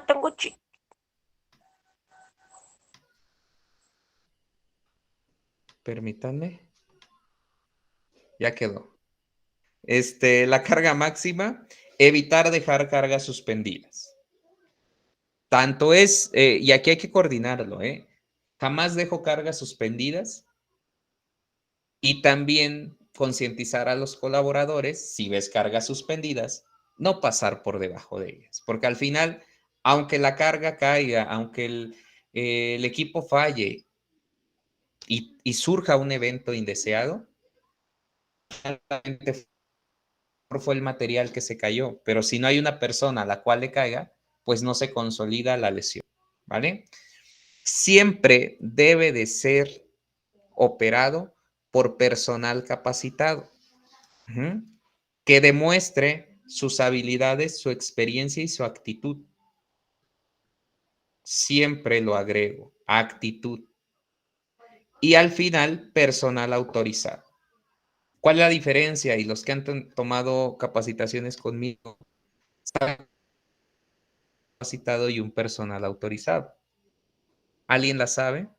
Tengo Permítanme. Ya quedó. La carga máxima, evitar dejar cargas suspendidas. Tanto es, y aquí hay que coordinarlo, jamás dejo cargas suspendidas y también concientizar a los colaboradores, si ves cargas suspendidas, no pasar por debajo de ellas, porque al final, aunque la carga caiga, aunque el equipo falle y surja un evento indeseado, fue el material que se cayó, pero si no hay una persona a la cual le caiga, pues no se consolida la lesión, ¿vale? Siempre debe de ser operado por personal capacitado, que demuestre sus habilidades, su experiencia y su actitud. Siempre lo agrego, actitud. Y al final, personal autorizado. ¿Cuál es la diferencia? Y los que han tomado capacitaciones conmigo, saben capacitado y un personal autorizado. ¿Alguien la sabe?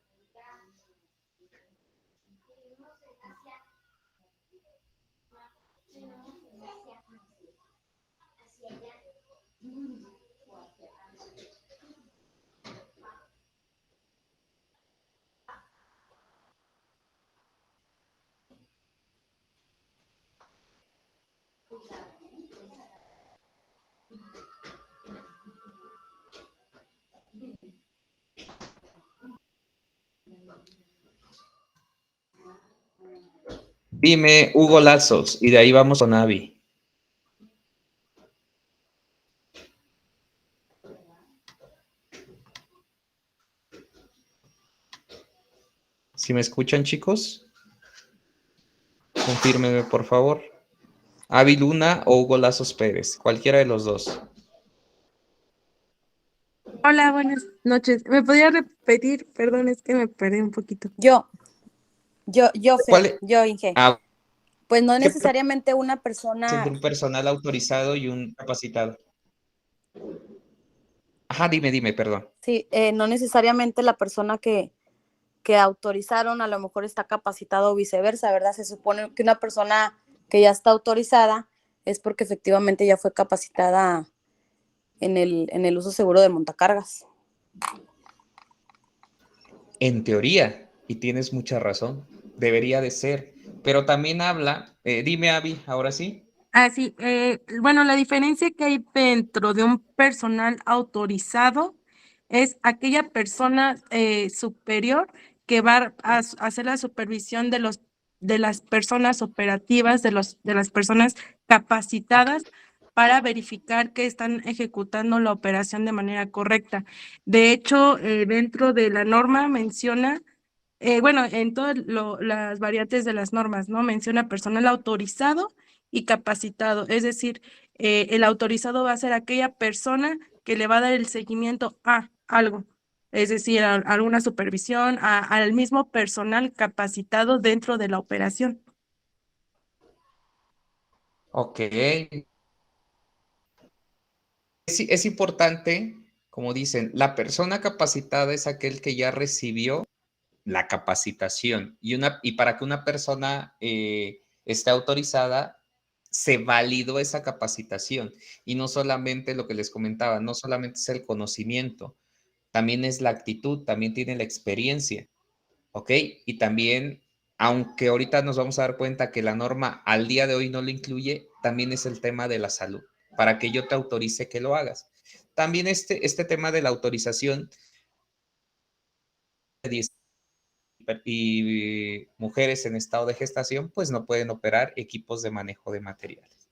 Dime Hugo Lazos y de ahí vamos con Avi. ¿Sí me escuchan, chicos? Confírmeme, por favor. Avi Luna o Hugo Lazos Pérez, cualquiera de los dos. Hola, buenas noches. ¿Me podría repetir? Perdón, es que me perdí un poquito. Yo, ¿Cuál Fer, es? yo, Inge. Ah, Pues no ¿Qué necesariamente una entre persona, un personal autorizado y un capacitado? Ajá, dime, perdón. sí, no necesariamente la persona que autorizaron a lo mejor está capacitado o viceversa, ¿verdad? Se supone que una persona que ya está autorizada es porque efectivamente ya fue capacitada en el uso seguro de montacargas. En teoría, y tienes mucha razón, debería de ser, pero también habla, dime Abby, ahora sí. Sí, bueno, la diferencia que hay dentro de un personal autorizado es aquella persona superior que va a hacer la supervisión de las personas operativas, de las personas capacitadas para verificar que están ejecutando la operación de manera correcta. De hecho, dentro de la norma menciona bueno, en todas las variantes de las normas, ¿no? Menciona personal autorizado y capacitado. Es decir, el autorizado va a ser aquella persona que le va a dar el seguimiento a algo. Es decir, a alguna supervisión, al mismo personal capacitado dentro de la operación. Ok. Es importante, como dicen, la persona capacitada es aquel que ya recibió la capacitación y para que una persona esté autorizada, se validó esa capacitación. Y no solamente lo que les comentaba, no solamente es el conocimiento, también es la actitud, también tiene la experiencia, ¿ok? Y también, aunque ahorita nos vamos a dar cuenta que la norma al día de hoy no lo incluye, también es el tema de la salud, para que yo te autorice que lo hagas. También este tema de la autorización y mujeres en estado de gestación, pues no pueden operar equipos de manejo de materiales,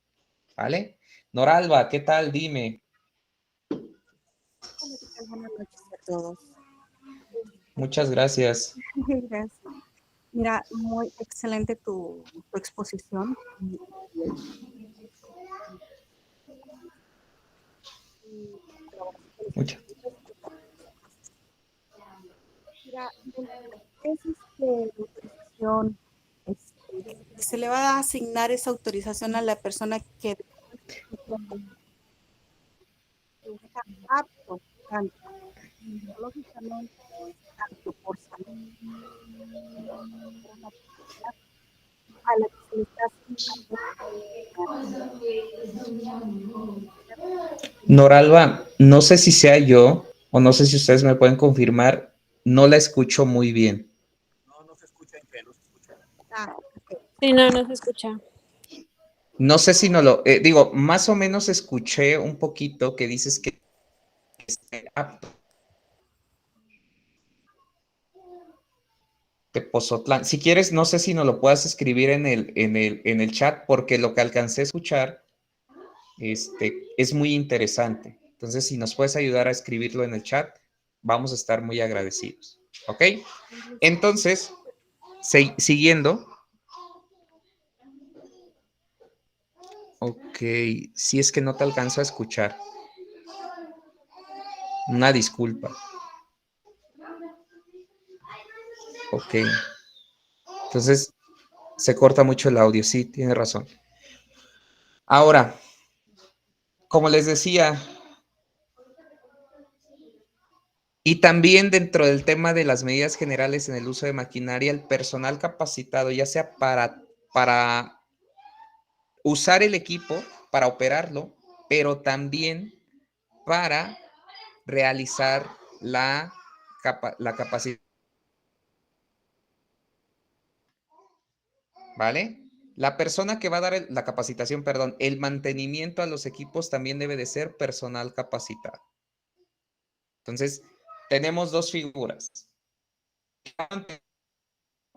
¿vale? Noralba, ¿qué tal? Dime. Hola, ¿qué tal? Buenas noches a todos. Muchas gracias. Gracias. Mira, muy excelente tu exposición. Muchas. Mira, es la autorización, se le va a asignar esa autorización a la persona que está apto, tanto biológicamente, tanto por salud, a la que se le está asignando. Noralba, no sé si sea yo o no sé si ustedes me pueden confirmar, no la escucho muy bien. Sí, no, no se escucha. No sé si no lo, digo, más o menos escuché un poquito que dices que esté apto. De Pozotlán. Si quieres, no sé si nos lo puedas escribir en el chat, porque lo que alcancé a escuchar es muy interesante. Entonces, si nos puedes ayudar a escribirlo en el chat, vamos a estar muy agradecidos. ¿Ok? Entonces, siguiendo. Ok, si es que no te alcanzo a escuchar. Una disculpa. Ok. Entonces, se corta mucho el audio. Sí, tiene razón. Ahora, como les decía, y también dentro del tema de las medidas generales en el uso de maquinaria, el personal capacitado, ya sea para usar el equipo, para operarlo, pero también para realizar la capacidad. ¿Vale? La persona que va a dar la capacitación, perdón, el mantenimiento a los equipos también debe de ser personal capacitado. Entonces, tenemos dos figuras.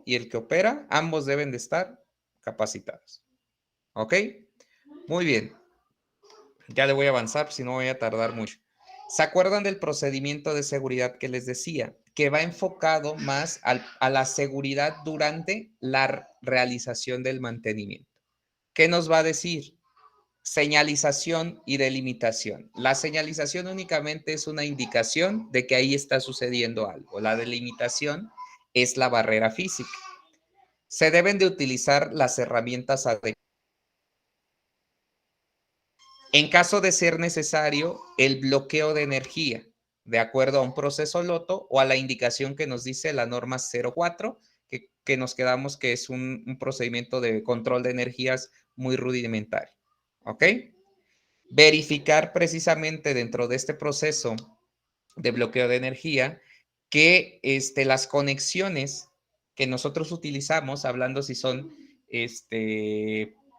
Y el que opera, ambos deben de estar capacitados. ¿Ok? Muy bien. Ya le voy a avanzar, si no voy a tardar mucho. ¿Se acuerdan del procedimiento de seguridad que les decía? Que va enfocado más a la seguridad durante la realización del mantenimiento. ¿Qué nos va a decir? Señalización y delimitación. La señalización únicamente es una indicación de que ahí está sucediendo algo. La delimitación es la barrera física. Se deben de utilizar las herramientas adecuadas. En caso de ser necesario, el bloqueo de energía, de acuerdo a un proceso LOTO o a la indicación que nos dice la norma 04, que nos quedamos que es un procedimiento de control de energías muy rudimentario. ¿Ok? Verificar precisamente dentro de este proceso de bloqueo de energía que las conexiones que nosotros utilizamos, hablando si son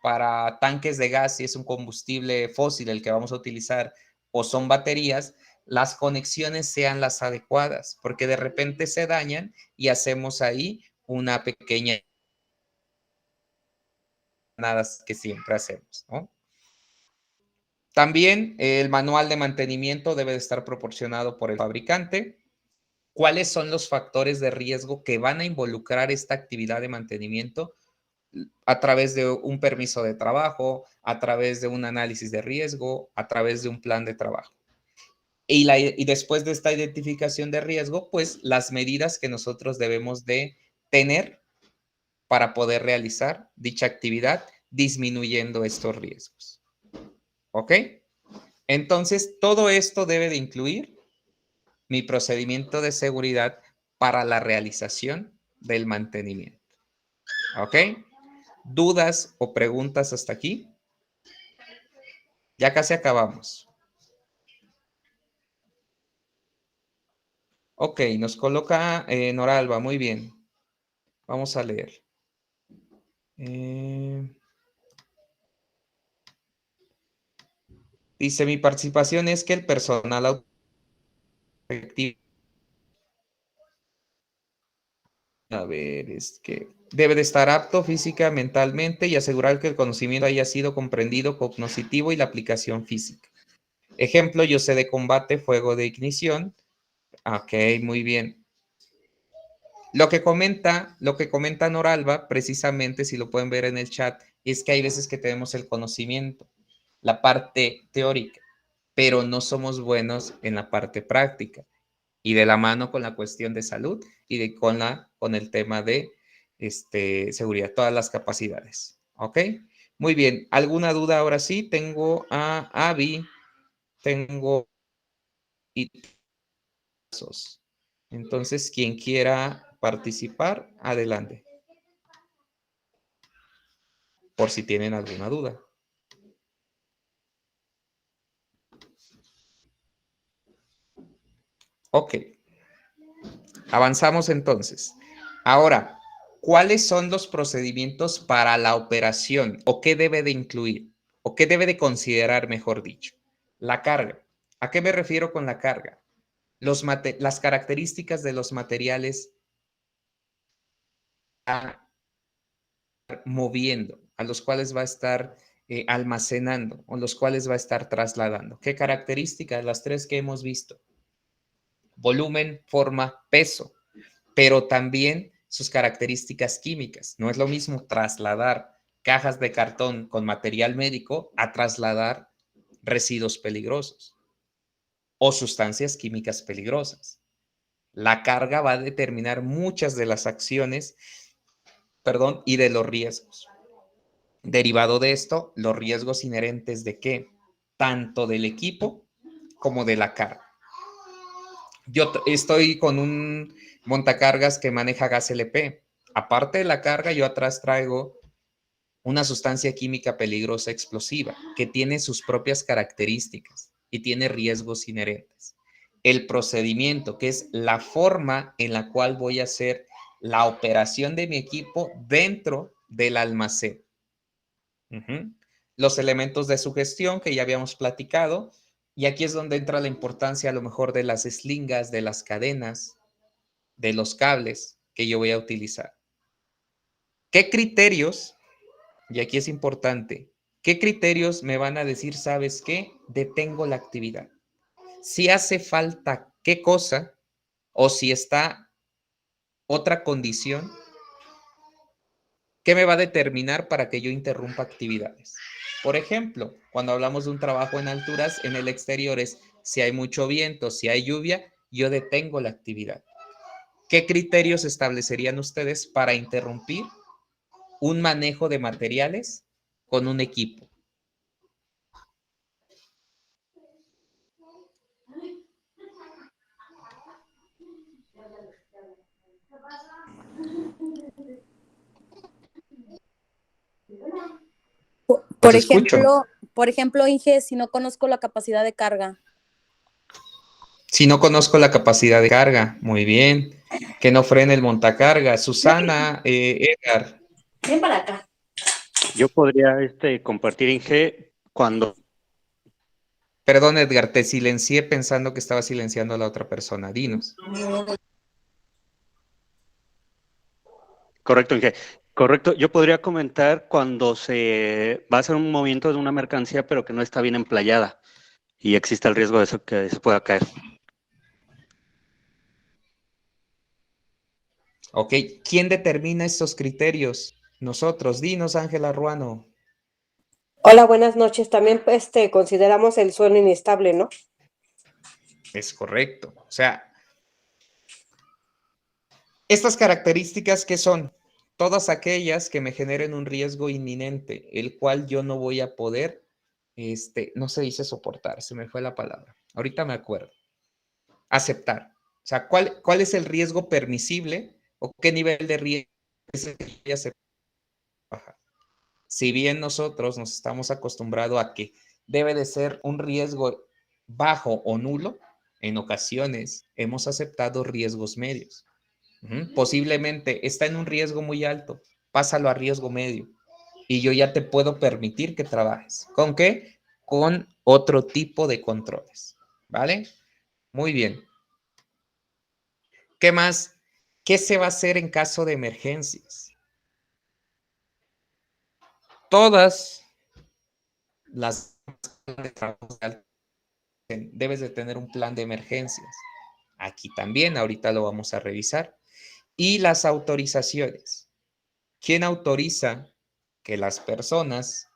para tanques de gas, si es un combustible fósil el que vamos a utilizar o son baterías, las conexiones sean las adecuadas, porque de repente se dañan y hacemos ahí una pequeña nada que siempre hacemos, ¿no? También el manual de mantenimiento debe de estar proporcionado por el fabricante. ¿Cuáles son los factores de riesgo que van a involucrar esta actividad de mantenimiento? A través de un permiso de trabajo, a través de un análisis de riesgo, a través de un plan de trabajo. Y después de esta identificación de riesgo, pues las medidas que nosotros debemos de tener para poder realizar dicha actividad, disminuyendo estos riesgos. ¿Ok? Entonces, todo esto debe de incluir mi procedimiento de seguridad para la realización del mantenimiento. ¿Ok? ¿Dudas o preguntas hasta aquí? Ya casi acabamos. Ok, nos coloca Noralba, muy bien. Vamos a leer. Dice, mi participación es que el personal efectivo. A ver, es que debe de estar apto física, mentalmente y asegurar que el conocimiento haya sido comprendido, cognoscitivo y la aplicación física. Ejemplo, yo sé de combate, fuego de ignición. Ok, muy bien. Lo que comenta Noralba, precisamente, si lo pueden ver en el chat, es que hay veces que tenemos el conocimiento, la parte teórica, pero no somos buenos en la parte práctica. Y de la mano con la cuestión de salud y con el tema de seguridad, todas las capacidades. ¿Ok? Muy bien. ¿Alguna duda ahora sí? Tengo a Avi, tengo y entonces, quien quiera participar, adelante. Por si tienen alguna duda. Ok. Avanzamos entonces. Ahora, ¿cuáles son los procedimientos para la operación? ¿O qué debe de incluir? ¿O qué debe de considerar, mejor dicho? La carga. ¿A qué me refiero con la carga? Las características de los materiales moviendo, a los cuales va a estar almacenando o los cuales va a estar trasladando. ¿Qué características? Las tres que hemos visto. Volumen, forma, peso, pero también sus características químicas. No es lo mismo trasladar cajas de cartón con material médico a trasladar residuos peligrosos o sustancias químicas peligrosas. La carga va a determinar muchas de las acciones, y de los riesgos. Derivado de esto, los riesgos inherentes de qué? Tanto del equipo como de la carga. Yo estoy con un montacargas que maneja gas LP. Aparte de la carga, yo atrás traigo una sustancia química peligrosa explosiva que tiene sus propias características y tiene riesgos inherentes. El procedimiento, que es la forma en la cual voy a hacer la operación de mi equipo dentro del almacén. Los elementos de sugestión que ya habíamos platicado, y aquí es donde entra la importancia a lo mejor de las eslingas, de las cadenas, de los cables que yo voy a utilizar. ¿Qué criterios? Y aquí es importante, ¿qué criterios me van a decir, sabes qué? Detengo la actividad. Si hace falta qué cosa, o si está otra condición, ¿qué me va a determinar para que yo interrumpa actividades? Por ejemplo, cuando hablamos de un trabajo en alturas, en el exterior es si hay mucho viento, si hay lluvia, yo detengo la actividad. ¿Qué criterios establecerían ustedes para interrumpir un manejo de materiales con un equipo. Los escucho. Por ejemplo, Inge, si no conozco la capacidad de carga. Si no conozco la capacidad de carga, muy bien. Que no frene el montacarga. Susana, Edgar. Ven para acá. Yo podría compartir, Inge, cuando... Perdón, Edgar, te silencié pensando que estaba silenciando a la otra persona. Dinos. Correcto, Inge. Correcto. Yo podría comentar cuando se va a hacer un movimiento de una mercancía, pero que no está bien emplayada y existe el riesgo de eso, que se pueda caer. Ok, ¿quién determina estos criterios? Nosotros. Dinos, Ángela Ruano. Hola, buenas noches. También consideramos el suelo inestable, ¿no? Es correcto. O sea, estas características, ¿qué son? Todas aquellas que me generen un riesgo inminente, el cual yo no voy a poder, no se dice soportar, se me fue la palabra. Ahorita me acuerdo. Aceptar. O sea, ¿cuál es el riesgo permisible o qué nivel de riesgo es el que voy a aceptar? Si bien nosotros nos estamos acostumbrados a que debe de ser un riesgo bajo o nulo, en ocasiones hemos aceptado riesgos medios. Posiblemente está en un riesgo muy alto, pásalo a riesgo medio y yo ya te puedo permitir que trabajes. ¿Con qué? Con otro tipo de controles, ¿vale? Muy bien. ¿Qué más? ¿Qué se va a hacer en caso de emergencias? Todas las debes de tener un plan de emergencias. Aquí también, ahorita lo vamos a revisar. Y las autorizaciones. ¿Quién autoriza que las personas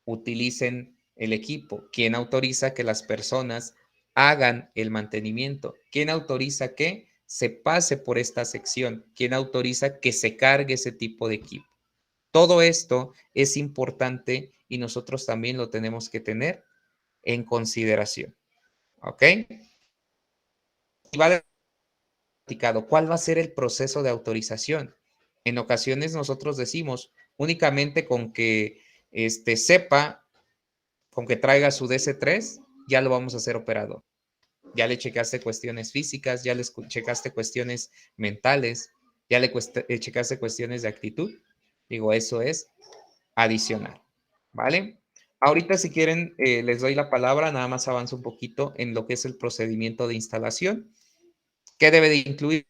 utilicen el equipo? ¿Quién autoriza que las personas hagan el mantenimiento? ¿Quién autoriza que se pase por esta sección? ¿Quién autoriza que se cargue ese tipo de equipo? Todo esto es importante y nosotros también lo tenemos que tener en consideración. ¿Ok? Y va platicado, ¿cuál va a ser el proceso de autorización? En ocasiones nosotros decimos únicamente con que sepa, con que traiga su DC3, ya lo vamos a hacer operador. Ya le checaste cuestiones físicas, ya le checaste cuestiones mentales, ya le checaste cuestiones de actitud. Digo, eso es adicional, ¿vale? Ahorita si quieren les doy la palabra, nada más avanzo un poquito en lo que es el procedimiento de instalación. ¿Qué debe de incluir?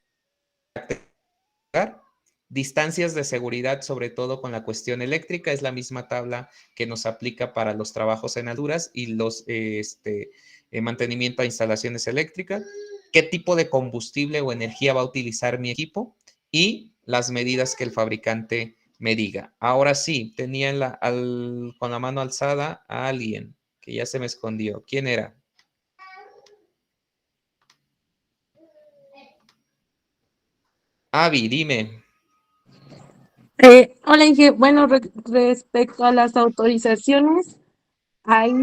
Distancias de seguridad, sobre todo con la cuestión eléctrica, es la misma tabla que nos aplica para los trabajos en alturas y los mantenimiento a instalaciones eléctricas. ¿Qué tipo de combustible o energía va a utilizar mi equipo? Y las medidas que el fabricante me diga. Ahora sí, tenía con la mano alzada a alguien que ya se me escondió. ¿Quién era? Avi, dime. Hola, Inge. Bueno, respecto a las autorizaciones, ahí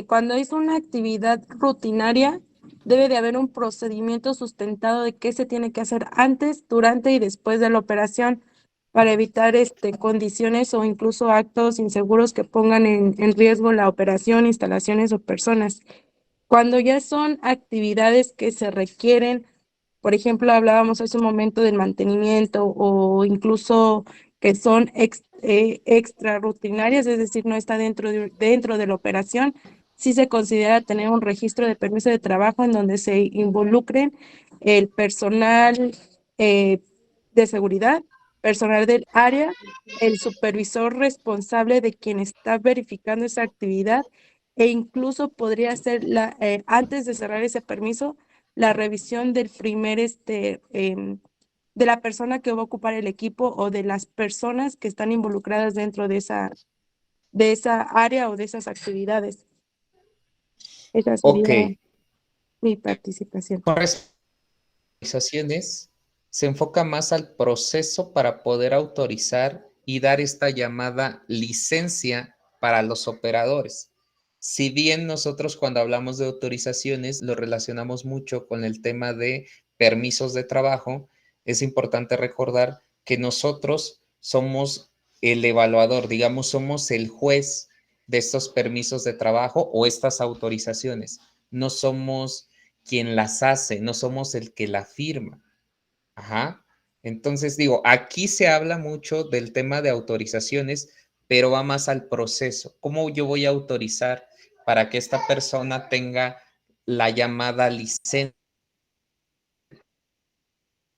cuando es una actividad rutinaria, debe de haber un procedimiento sustentado de qué se tiene que hacer antes, durante y después de la operación para evitar condiciones o incluso actos inseguros que pongan en riesgo la operación, instalaciones o personas. Cuando ya son actividades que se requieren, por ejemplo, hablábamos hace un momento del mantenimiento o incluso que son extrarutinarias, es decir, no está dentro de la operación, sí se considera tener un registro de permiso de trabajo en donde se involucren el personal de seguridad, personal del área, el supervisor responsable de quien está verificando esa actividad e incluso podría ser antes de cerrar ese permiso, la revisión del de la persona que va a ocupar el equipo o de las personas que están involucradas dentro de esa área o de esas actividades. Esa Ok. sería mi participación. Con autorizaciones se enfoca más al proceso para poder autorizar y dar esta llamada licencia para los operadores. Si bien nosotros cuando hablamos de autorizaciones lo relacionamos mucho con el tema de permisos de trabajo, es importante recordar que nosotros somos el evaluador, digamos, somos el juez de estos permisos de trabajo o estas autorizaciones. No somos quien las hace, no somos el que la firma. Ajá. Entonces digo, aquí se habla mucho del tema de autorizaciones, pero va más al proceso. ¿Cómo yo voy a autorizar para que esta persona tenga la llamada licencia?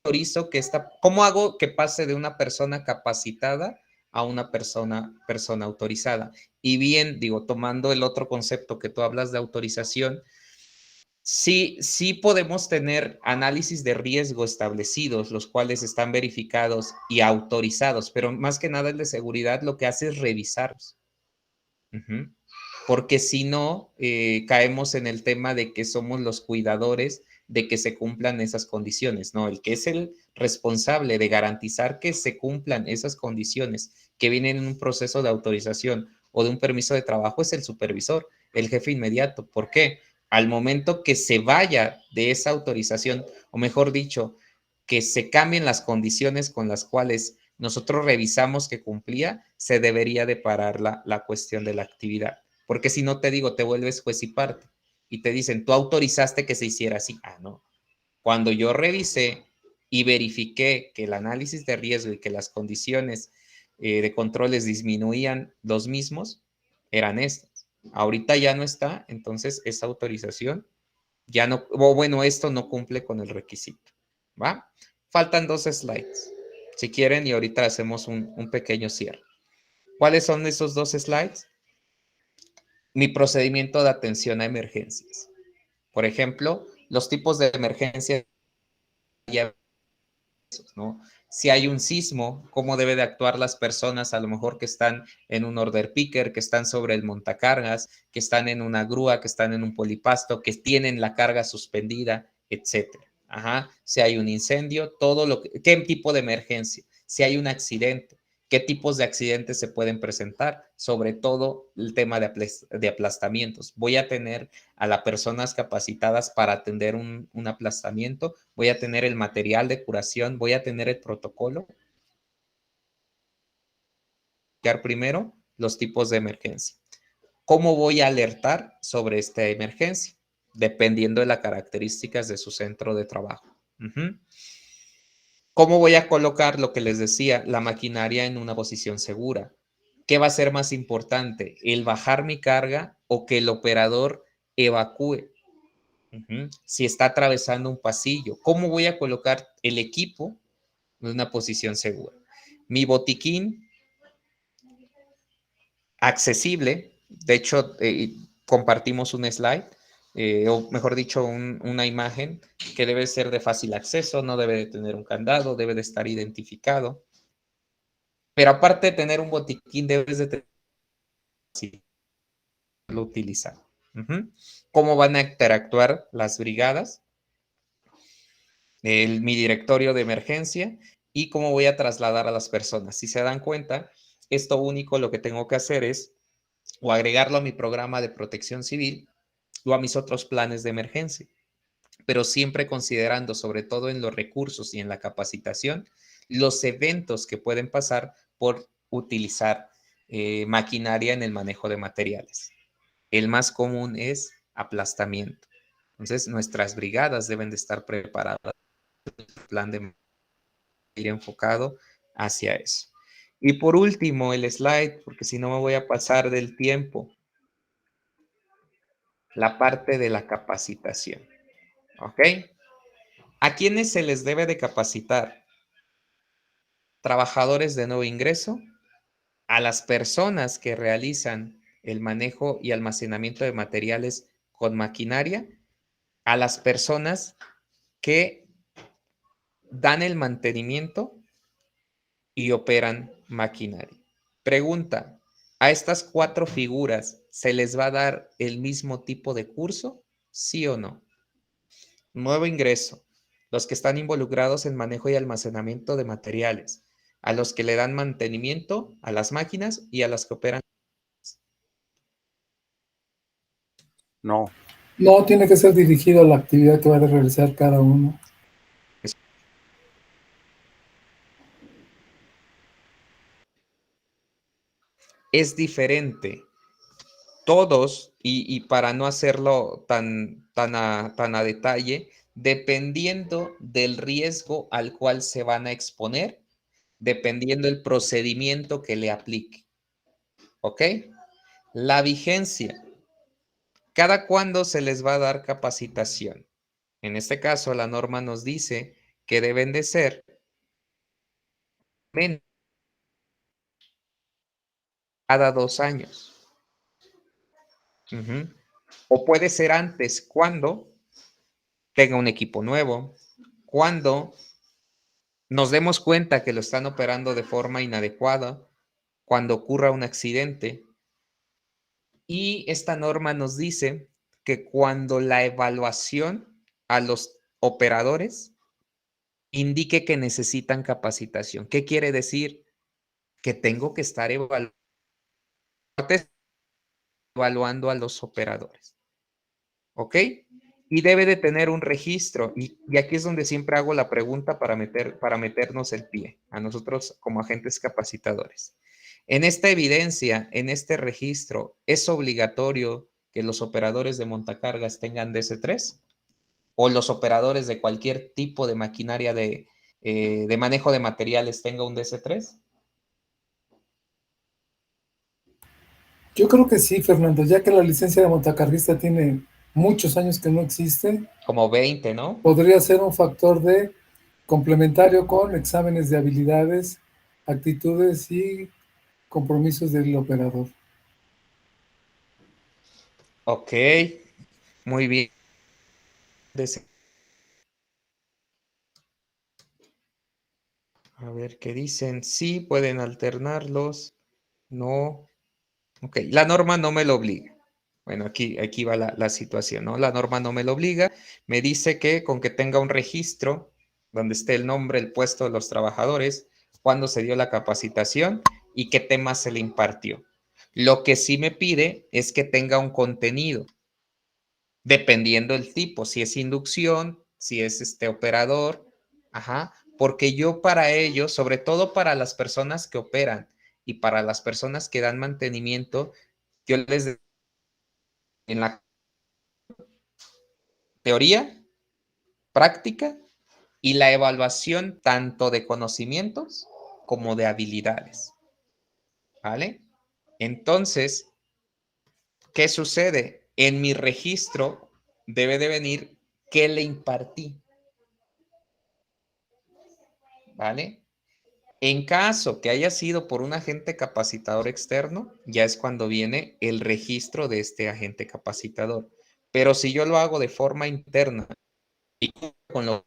Autorizo que ¿cómo hago que pase de una persona capacitada a una persona autorizada? Y bien, digo, tomando el otro concepto que tú hablas de autorización, sí podemos tener análisis de riesgo establecidos, los cuales están verificados y autorizados, pero más que nada el de seguridad lo que hace es revisarlos. Porque si no, caemos en el tema de que somos los cuidadores de que se cumplan esas condiciones, ¿no? El que es el responsable de garantizar que se cumplan esas condiciones que vienen en un proceso de autorización o de un permiso de trabajo es el supervisor, el jefe inmediato. ¿Por qué? Al momento que se vaya de esa autorización, o mejor dicho, que se cambien las condiciones con las cuales nosotros revisamos que cumplía, se debería de parar la cuestión de la actividad. Porque si no, te digo, te vuelves juez y parte. Y te dicen, tú autorizaste que se hiciera así. Ah, no. Cuando yo revisé y verifiqué que el análisis de riesgo y que las condiciones de controles disminuían los mismos, eran estas. Ahorita ya no está, entonces esa autorización ya no, o bueno, esto no cumple con el requisito. ¿Va? Faltan 2 slides. Si quieren, y ahorita hacemos un pequeño cierre. ¿Cuáles son esos 2 slides? Mi procedimiento de atención a emergencias. Por ejemplo, los tipos de emergencias, ¿no? Si hay un sismo, cómo debe de actuar las personas, a lo mejor que están en un order picker, que están sobre el montacargas, que están en una grúa, que están en un polipasto, que tienen la carga suspendida, etcétera. Ajá. Si hay un incendio, ¿qué tipo de emergencia? Si hay un accidente, ¿qué tipos de accidentes se pueden presentar? Sobre todo el tema de aplastamientos. Voy a tener a las personas capacitadas para atender un aplastamiento, voy a tener el material de curación, voy a tener el protocolo. Primero, los tipos de emergencia. ¿Cómo voy a alertar sobre esta emergencia? Dependiendo de las características de su centro de trabajo. ¿Cómo voy a colocar lo que les decía, la maquinaria en una posición segura? ¿Qué va a ser más importante? ¿El bajar mi carga o que el operador evacúe? Si está atravesando un pasillo, ¿cómo voy a colocar el equipo en una posición segura? Mi botiquín accesible, de hecho, compartimos un slide, o mejor dicho, una imagen que debe ser de fácil acceso, no debe de tener un candado, debe de estar identificado. Pero aparte de tener un botiquín, debes de tener lo utilizado. ¿Cómo van a interactuar las brigadas? Mi directorio de emergencia y cómo voy a trasladar a las personas. Si se dan cuenta, esto único lo que tengo que hacer es o agregarlo a mi programa de protección civil o a mis otros planes de emergencia, pero siempre considerando, sobre todo en los recursos y en la capacitación, los eventos que pueden pasar por utilizar maquinaria en el manejo de materiales. El más común es aplastamiento. Entonces, nuestras brigadas deben de estar preparadas. El plan de ir enfocado hacia eso. Y por último, el slide, porque si no me voy a pasar del tiempo, la parte de la capacitación. ¿Ok? ¿A quiénes se les debe de capacitar? Trabajadores de nuevo ingreso, a las personas que realizan el manejo y almacenamiento de materiales con maquinaria, a las personas que dan el mantenimiento y operan maquinaria. Pregunta, ¿a estas 4 figuras se les va a dar el mismo tipo de curso? ¿Sí o no? Nuevo ingreso, los que están involucrados en manejo y almacenamiento de materiales, a los que le dan mantenimiento a las máquinas y a las que operan. No. No, tiene que ser dirigido a la actividad que va a realizar cada uno. Es diferente. Todos, y para no hacerlo tan a detalle, dependiendo del riesgo al cual se van a exponer, dependiendo del procedimiento que le aplique. ¿Ok? La vigencia. ¿Cada cuándo se les va a dar capacitación? En este caso, la norma nos dice que deben de ser cada 2 años. O puede ser antes, cuando tenga un equipo nuevo, cuando nos demos cuenta que lo están operando de forma inadecuada, cuando ocurra un accidente. Y esta norma nos dice que cuando la evaluación a los operadores indique que necesitan capacitación. ¿Qué quiere decir? Que tengo que estar evaluando a los operadores. ¿Ok? Y debe de tener un registro. Y aquí es donde siempre hago la pregunta para meternos el pie a nosotros como agentes capacitadores. En esta evidencia, en este registro, ¿es obligatorio que los operadores de montacargas tengan DC3? ¿O los operadores de cualquier tipo de maquinaria de manejo de materiales tenga un DC3? Yo creo que sí, Fernando, ya que la licencia de montacarguista tiene muchos años que no existe. Como 20, ¿no? Podría ser un factor de complementario con exámenes de habilidades, actitudes y compromisos del operador. Ok, muy bien. A ver qué dicen. Sí, pueden alternarlos. No. Ok, la norma no me lo obliga. Bueno, aquí va la situación, ¿no? La norma no me lo obliga. Me dice que con que tenga un registro donde esté el nombre, el puesto de los trabajadores, cuándo se dio la capacitación y qué temas se le impartió. Lo que sí me pide es que tenga un contenido, dependiendo del tipo, si es inducción, si es operador, porque yo para ello, sobre todo para las personas que operan y para las personas que dan mantenimiento, yo les en la teoría, práctica y la evaluación tanto de conocimientos como de habilidades. ¿Vale? Entonces, ¿qué sucede? En mi registro debe de venir qué le impartí. ¿Vale? En caso que haya sido por un agente capacitador externo, ya es cuando viene el registro de este agente capacitador. Pero si yo lo hago de forma interna y con lo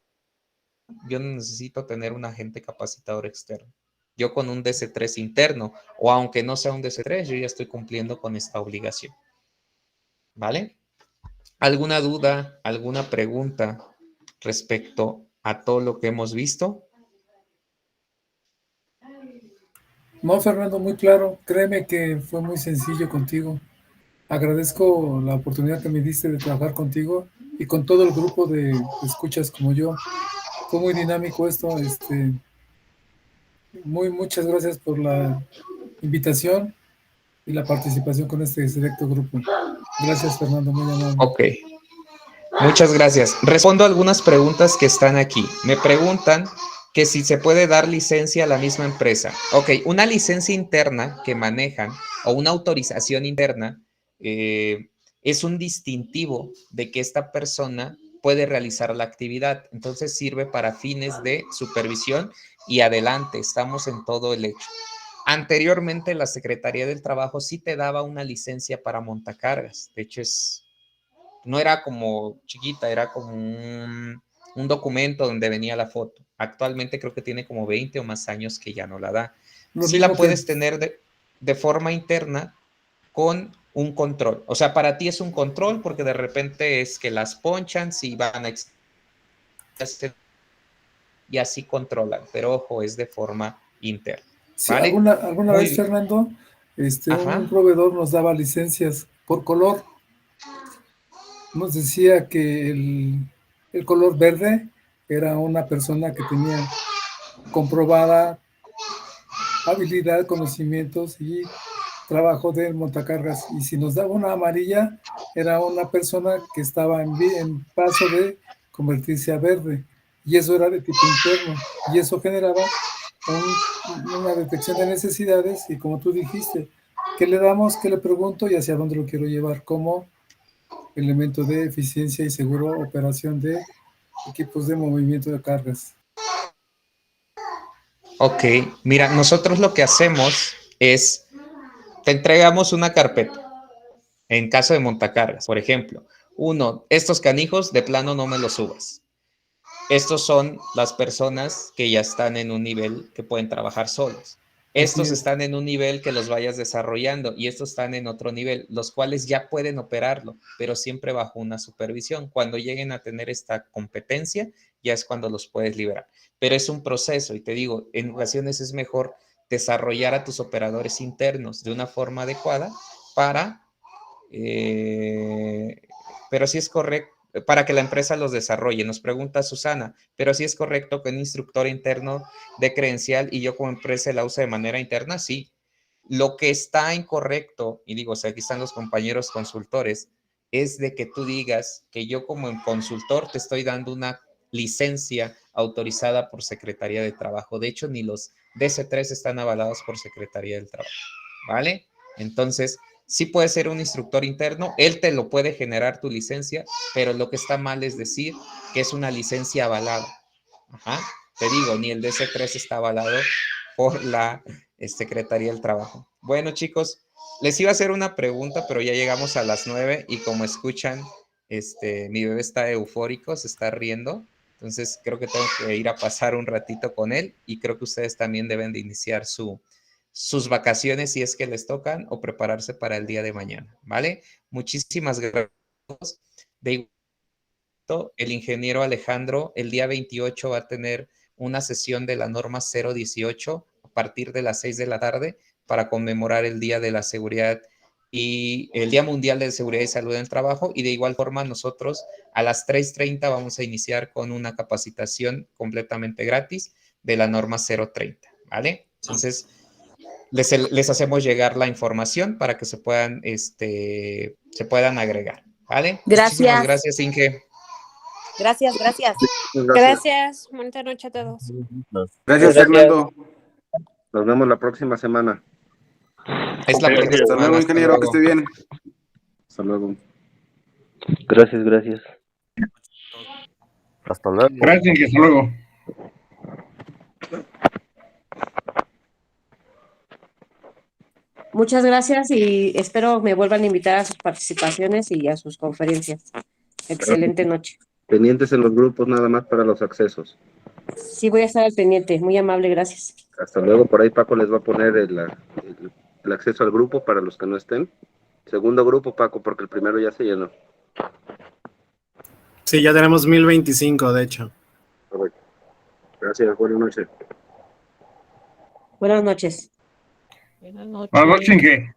yo no necesito tener un agente capacitador externo. Yo con un DC3 interno, o aunque no sea un DC3, yo ya estoy cumpliendo con esta obligación. ¿Vale? ¿Alguna duda, alguna pregunta respecto a todo lo que hemos visto? No, Fernando, muy claro. Créeme que fue muy sencillo contigo. Agradezco la oportunidad que me diste de trabajar contigo y con todo el grupo de escuchas como yo. Fue muy dinámico esto. Muchas gracias por la invitación y la participación con este selecto grupo. Gracias, Fernando, muy amable. Ok. Muchas gracias. Respondo a algunas preguntas que están aquí. Me preguntan que si se puede dar licencia a la misma empresa. Ok, una licencia interna que manejan o una autorización interna es un distintivo de que esta persona puede realizar la actividad. Entonces sirve para fines de supervisión y adelante, estamos en todo el hecho. Anteriormente la Secretaría del Trabajo sí te daba una licencia para montacargas. De hecho no era como chiquita, era como un documento donde venía la foto. Actualmente creo que tiene como 20 o más años que ya no la da. Sí la puedes tener de forma interna con un control. O sea, para ti es un control porque de repente es que las ponchan, si van a y así controlan. Pero ojo, es de forma interno. Sí, ¿Vale? alguna Muy vez, bien. Fernando, Ajá. un proveedor nos daba licencias por color. Nos decía que el color verde era una persona que tenía comprobada habilidad, conocimientos y trabajo de montacargas. Y si nos daba una amarilla, era una persona que estaba en paso de convertirse a verde. Y eso era de tipo interno. Y eso generaba una detección de necesidades. Y como tú dijiste, ¿qué le damos? ¿Qué le pregunto? Y hacia dónde lo quiero llevar como elemento de eficiencia y seguro operación de equipos de movimiento de cargas. Ok, mira, nosotros lo que hacemos es, te entregamos una carpeta, en caso de montacargas, por ejemplo. Uno, estos canijos de plano no me los subas. Estos son las personas que ya están en un nivel que pueden trabajar solos. Estos están en un nivel que los vayas desarrollando y estos están en otro nivel, los cuales ya pueden operarlo, pero siempre bajo una supervisión. Cuando lleguen a tener esta competencia, ya es cuando los puedes liberar. Pero es un proceso y te digo, en ocasiones es mejor desarrollar a tus operadores internos de una forma adecuada para, pero sí es correcto, para que la empresa los desarrolle. Nos pregunta Susana, pero sí es correcto que un instructor interno de credencial y yo como empresa la use de manera interna, sí. Lo que está incorrecto, y digo, o sea, aquí están los compañeros consultores, es de que tú digas que yo como consultor te estoy dando una licencia autorizada por Secretaría de Trabajo. De hecho, ni los DC3 están avalados por Secretaría del Trabajo, ¿vale? Entonces, sí puede ser un instructor interno, él te lo puede generar tu licencia, pero lo que está mal es decir que es una licencia avalada. Ajá. Te digo, ni el DC3 está avalado por la Secretaría del Trabajo. Bueno, chicos, les iba a hacer una pregunta, pero ya llegamos a las 9 y como escuchan, mi bebé está eufórico, se está riendo. Entonces creo que tengo que ir a pasar un ratito con él y creo que ustedes también deben de iniciar sus vacaciones si es que les tocan o prepararse para el día de mañana, ¿vale? Muchísimas gracias. De igual, el ingeniero Alejandro el día 28 va a tener una sesión de la norma 018 a partir de las 6 de la tarde para conmemorar el Día de la Seguridad y el Día Mundial de Seguridad y Salud en el Trabajo. Y de igual forma nosotros a las 3:30 vamos a iniciar con una capacitación completamente gratis de la norma 030, ¿vale? Entonces, les hacemos llegar la información para que se puedan agregar, ¿vale? Muchísimas Gracias. gracias, Inge. Gracias. Gracias. Buenas noches a todos. Gracias, Fernando. Nos vemos la próxima semana. Es la próxima Hasta semana. luego, Hasta ingeniero, que luego. esté bien. Hasta luego. Gracias. Hasta luego. Gracias, hasta luego. Muchas gracias y espero me vuelvan a invitar a sus participaciones y a sus conferencias. Excelente noche. Pendientes en los grupos nada más para los accesos. Sí, voy a estar al pendiente. Muy amable, gracias. Hasta luego. Por ahí Paco les va a poner el acceso al grupo para los que no estén. Segundo grupo, Paco, porque el primero ya se llenó. Sí, ya tenemos 1025, de hecho. Correcto. Gracias, buenas noches. Buenas noches. Buenas noches. Buenas noches, Inge.